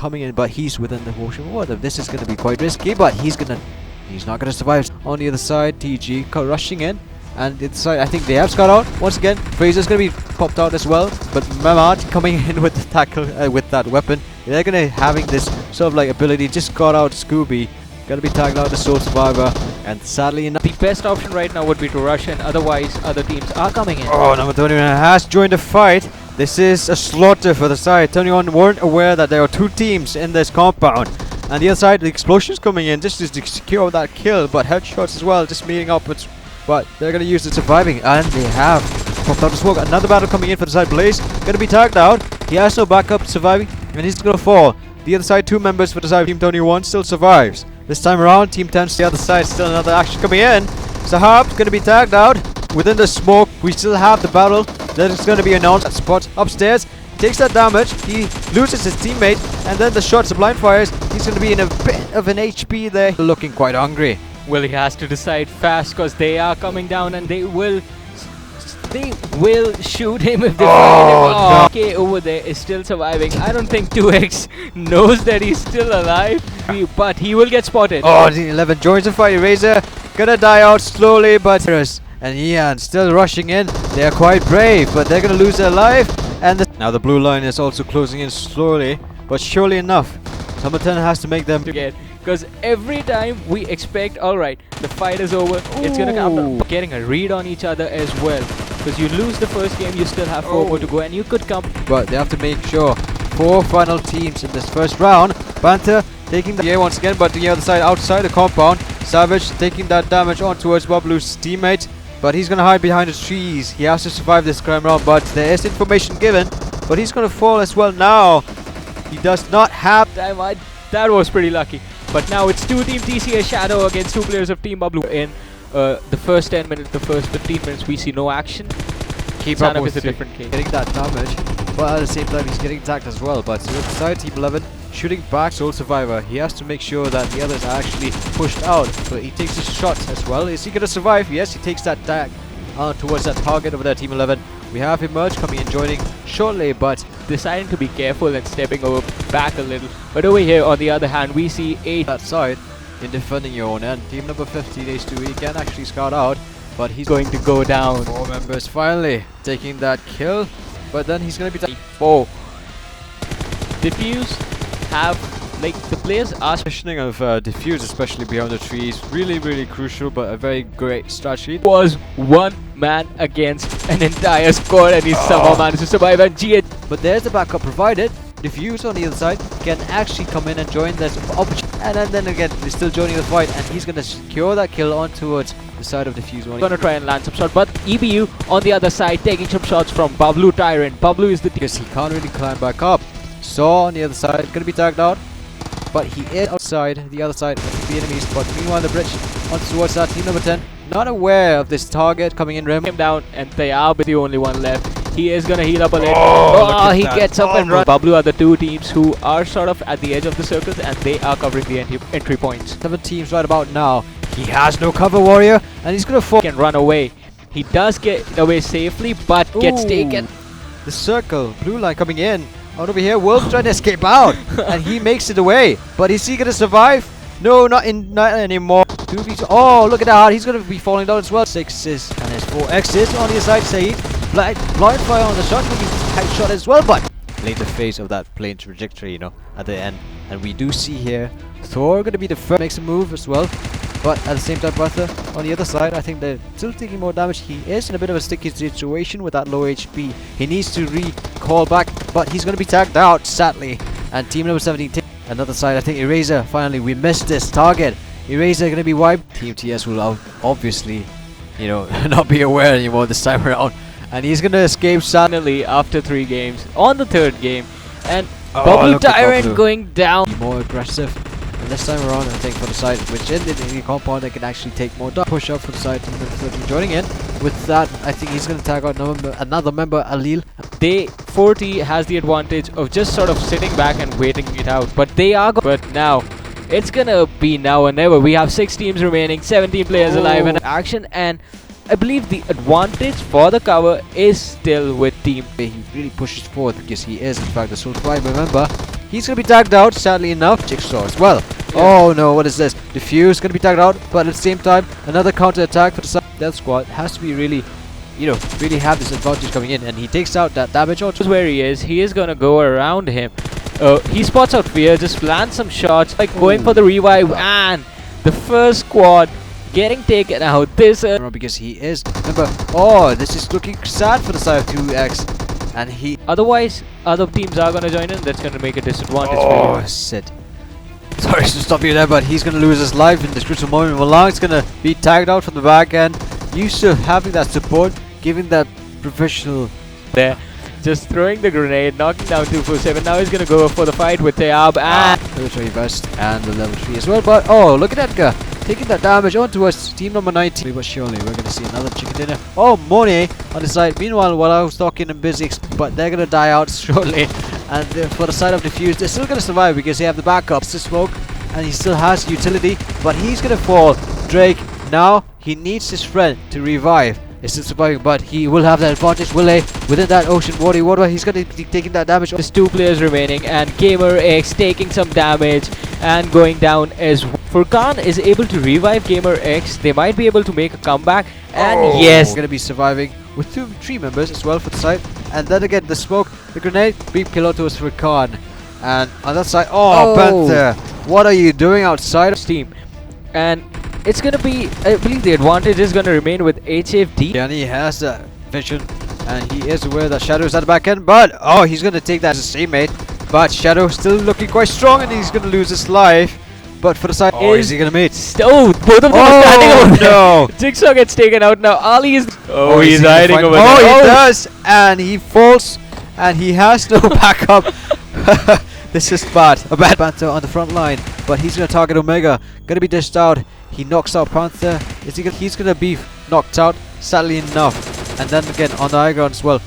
Coming in, but he's within the ocean water. This is going to be quite risky, but he's not going to survive. On the other side, TG rushing in, and the other side, I think they have Scar out once again. Fraser's going to be popped out as well, but Mamad coming in with the tackle with that weapon. They're going to having this sort of like ability. Just got out Scooby, going to be tagged out the Soul Survivor, and sadly enough, the best option right now would be to rush in. Otherwise, other teams are coming in. Oh, number 21 has joined the fight. This is a slaughter for the side. 21 weren't aware that there are two teams in this compound. And the other side, the explosions coming in just to secure that kill, but headshots as well, just meeting up. But they're going to use it surviving, and they have popped out the smoke. Another battle coming in for the side. Blaze going to be tagged out. He has no backup surviving, and he's going to fall. The other side, two members for the side. Team 21 still survives. This time around, Team 10 the other side. Still another action coming in. Sahab going to be tagged out. Within the smoke, we still have the battle that is going to be announced. That spot upstairs, takes that damage, he loses his teammate, and then the shots, the blind fires, he's going to be in a bit of an HP there. Looking quite hungry. Well, he has to decide fast because they are coming down and they will shoot him if they find him. No. Okay, over there is still surviving. I don't think 2X knows that he's still alive, but he will get spotted. Oh, the 11 joins the fight. Razor gonna die out slowly, but and Ian still rushing in. They are quite brave, but they're gonna lose their life. And now the blue line is also closing in slowly, but surely enough. Summerton has to make them because every time we expect, alright, the fight is over, it's gonna come down. Getting a read on each other as well. Because you lose the first game, you still have 4 more to go, and you could come. But they have to make sure. 4 final teams in this first round. Panther taking the A once again, but the other side outside the compound. Savage taking that damage on towards Bablu's teammate, but he's gonna hide behind the trees. He has to survive this crime round, but there is information given, but he's gonna fall as well now. He does not have time. That was pretty lucky. But now it's two Team TCS Shadow against two players of Team Bablu. In the first 10 minutes, the first 15 minutes, we see no action. keep up Sanok with is a different case. getting that damage, but at the same time he's getting attacked as well. But inside Team 11, shooting back Soul Survivor, he has to make sure that the others are actually pushed out. So he takes his shots as well. Is he going to survive? Yes, he takes that tag towards that target over there, Team 11. We have Emerge coming in, joining shortly, but deciding to be careful and stepping over back a little. But over here, on the other hand, we see 8 that side in defending your own end. Team number 15, H2, he can actually scout out, but he's going to go down. 4 members finally taking that kill, but then he's going to be 4. Diffuse have, like, the players are positioning of Diffuse, especially behind the trees, really crucial, but a very great strategy. Was one man against an entire squad, and he somehow managed to survive. And GH, but there's the backup provided. Diffuse on the other side can actually come in and join this opportunity, and then again he's still joining the fight, and he's going to secure that kill on towards the side of Diffuse. Gonna try and land some shot, but EBU on the other side taking some shots from Bablu Tyrant. Bablu is the because he can't really climb back up. Saw on the other side, gonna be tagged out, but he is outside the other side of the enemies. But meanwhile, the bridge on towards that team number 10, not aware of this target coming in. Rim him down, and Tayab is the only one left. He is gonna heal up a little. Oh, he gets up and runs. Bablu are the two teams who are sort of at the edge of the circles, and they are covering the entry points. 7 teams right about now. He has no cover, Warrior, and he's gonna fall. Can run away. He does get away safely, but gets taken. The circle, blue line coming in. Out over here, Wolf trying to escape out, and he makes it away. But is he gonna survive? No, not anymore. 2v2. Oh, look at that! He's gonna be falling down as well. 6s and his 4 X's on the other side. Saeed, blind fire on the shot, headshot as well. But later phase of that plane trajectory, you know, at the end, and we do see here Thor gonna be the first makes a move as well. But at the same time, Bartha on the other side, I think they're still taking more damage. He is in a bit of a sticky situation with that low HP. He needs to recall back, but he's going to be tagged out, sadly. And team number 17, another side, I think Eraser, finally, we missed this target. Eraser going to be wiped. Team TS will obviously, you know, not be aware anymore this time around. And he's going to escape sadly after 3 games, on the 3rd game. And Bablu Tyrant going down. More aggressive. And this time around, I think for the side, which in the compound, they can actually take more damage. Push up for the side, team number 13 joining in. With that, I think he's going to tag out another member, Alil. They, 40 has the advantage of just sort of sitting back and waiting it out. But they are but now, it's going to be now or never. We have 6 teams remaining, 17 players alive in action. And I believe the advantage for the cover is still with team. He really pushes forward because he is, in fact, the sole survivor. Remember, he's going to be tagged out, sadly enough. Jigsaw as well. Oh no, what is this? Diffuse going to be tagged out, but at the same time, another counter attack for the side. Death Squad has to be really, you know, really have this advantage coming in, and he takes out that damage also. Where he is going to go around him. He spots out Fear, just lands some shots, like going for the revive, and the first squad getting taken out. This because he is, remember, oh, this is looking sad for the side of 2x, and he otherwise other teams are going to join in. That's going to make a disadvantage for you. Oh, Sid. Sorry to stop you there, but he's going to lose his life in this crucial moment. Malang's going to be tagged out from the back end. Used to having that support, giving that professional there. Just throwing the grenade, knocking down 247. Now he's going to go for the fight with Tayab and military vest and the level 3 as well. But oh, look at Edgar taking that damage onto us. Team number 19. But surely we're going to see another chicken dinner. Oh, Mone on the side. Meanwhile, while I was talking and busy, but they're going to die out shortly. And for the side of Diffuse, they're still going to survive because they have the backups to smoke, and he still has utility. But he's going to fall. Drake now he needs his friend to revive. Is still surviving, but he will have that advantage. Will he within that ocean water? He's going to be taking that damage. There's 2 players remaining, and Gamer X taking some damage and going down as well. Furkan is able to revive Gamer X. They might be able to make a comeback, and yes, going to be surviving with 3 members as well for the side. And then again, the smoke, the grenade, beam kill onto us for Furkan. And on that side, Panther, what are you doing outside of Steam? And it's going to be, I believe the advantage is going to remain with HFD. And he has that vision, and he is aware that Shadow is at the back end, but he's going to take that as a teammate. But Shadow still looking quite strong, and he's going to lose his life. But for the side, is he going to meet? Both of them are standing over there. No. Jigsaw gets taken out now. Ali is... he's hiding over there. He does, and he falls, and he has no backup. This is bad. A bad Panther on the front line, but he's going to target Omega. Going to be dished out. He knocks out Panther. He's going to be knocked out, sadly enough. And then again on the high ground as well.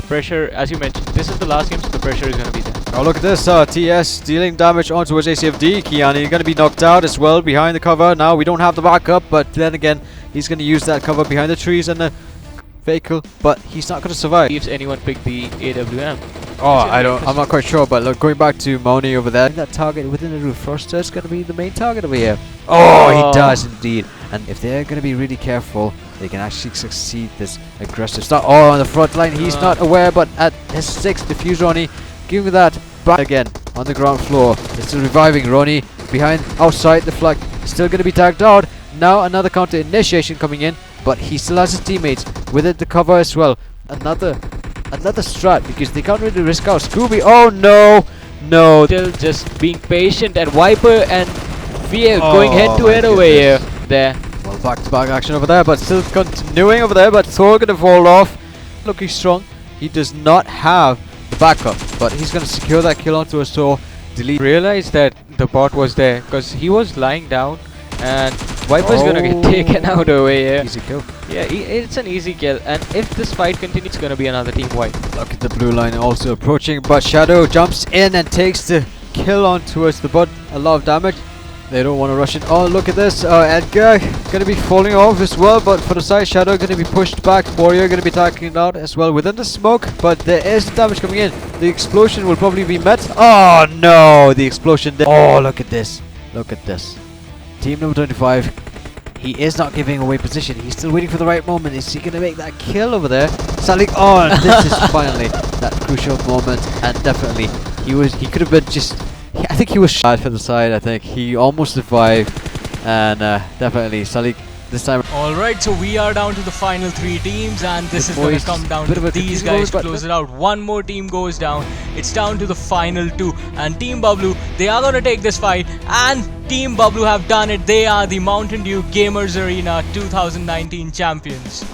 Pressure, as you mentioned, this is the last game, so the pressure is going to be there. Oh, look at this. TS dealing damage onto his ACFD. Kiani going to be knocked out as well behind the cover. Now we don't have the backup, but then again, he's going to use that cover behind the trees and the vehicle, but he's not going to survive. If anyone picked the AWM. Oh, I'm not quite sure, but look, going back to Moni over there. That target within the roof thruster is going to be the main target over here. Oh, he does indeed. And if they're going to be really careful, they can actually succeed this aggressive start. Oh, on the front line, he's not aware, but at his 6th defuse, Ronnie, giving that back again on the ground floor. It's still reviving Ronnie behind, outside the flag. Still going to be tagged out. Now another counter initiation coming in, but he still has his teammates with it to cover as well. Another strat, because they can't really risk out Scooby. Oh no, no. Still just being patient, and Viper and VA going head to head over here. There. Well, back-to-back action over there, but still continuing over there, but Thor going to fall off. Looking strong. He does not have the backup, but he's going to secure that kill onto a Thor. Delete. Realized that the bot was there, because he was lying down, and Viper's going to get taken out over here. Easy kill. Yeah, it's an easy kill, and if this fight continues, it's going to be another team wipe. Look at the blue line also approaching, but Shadow jumps in and takes the kill on towards the bot. A lot of damage. They don't want to rush in. Oh, look at this. Edgar going to be falling off as well, but for the side, Shadow going to be pushed back. Warrior going to be attacking it out as well within the smoke, but there is damage coming in. The explosion will probably be met. Oh no, the explosion. Oh, look at this. Look at this. Team number 25. He is not giving away position. He's still waiting for the right moment. Is he going to make that kill over there? Sadly, oh, this is finally that crucial moment, and definitely he could have been just. I think he was shot for the side. I think he almost survived, and definitely Salik this time. Alright, so we are down to the final 3 teams, and this is going to come down to these guys to close it out. One more team goes down. It's down to the final 2, and Team Bablu, they are going to take this fight, and Team Bablu have done it. They are the Mountain Dew Gamers Arena 2019 champions.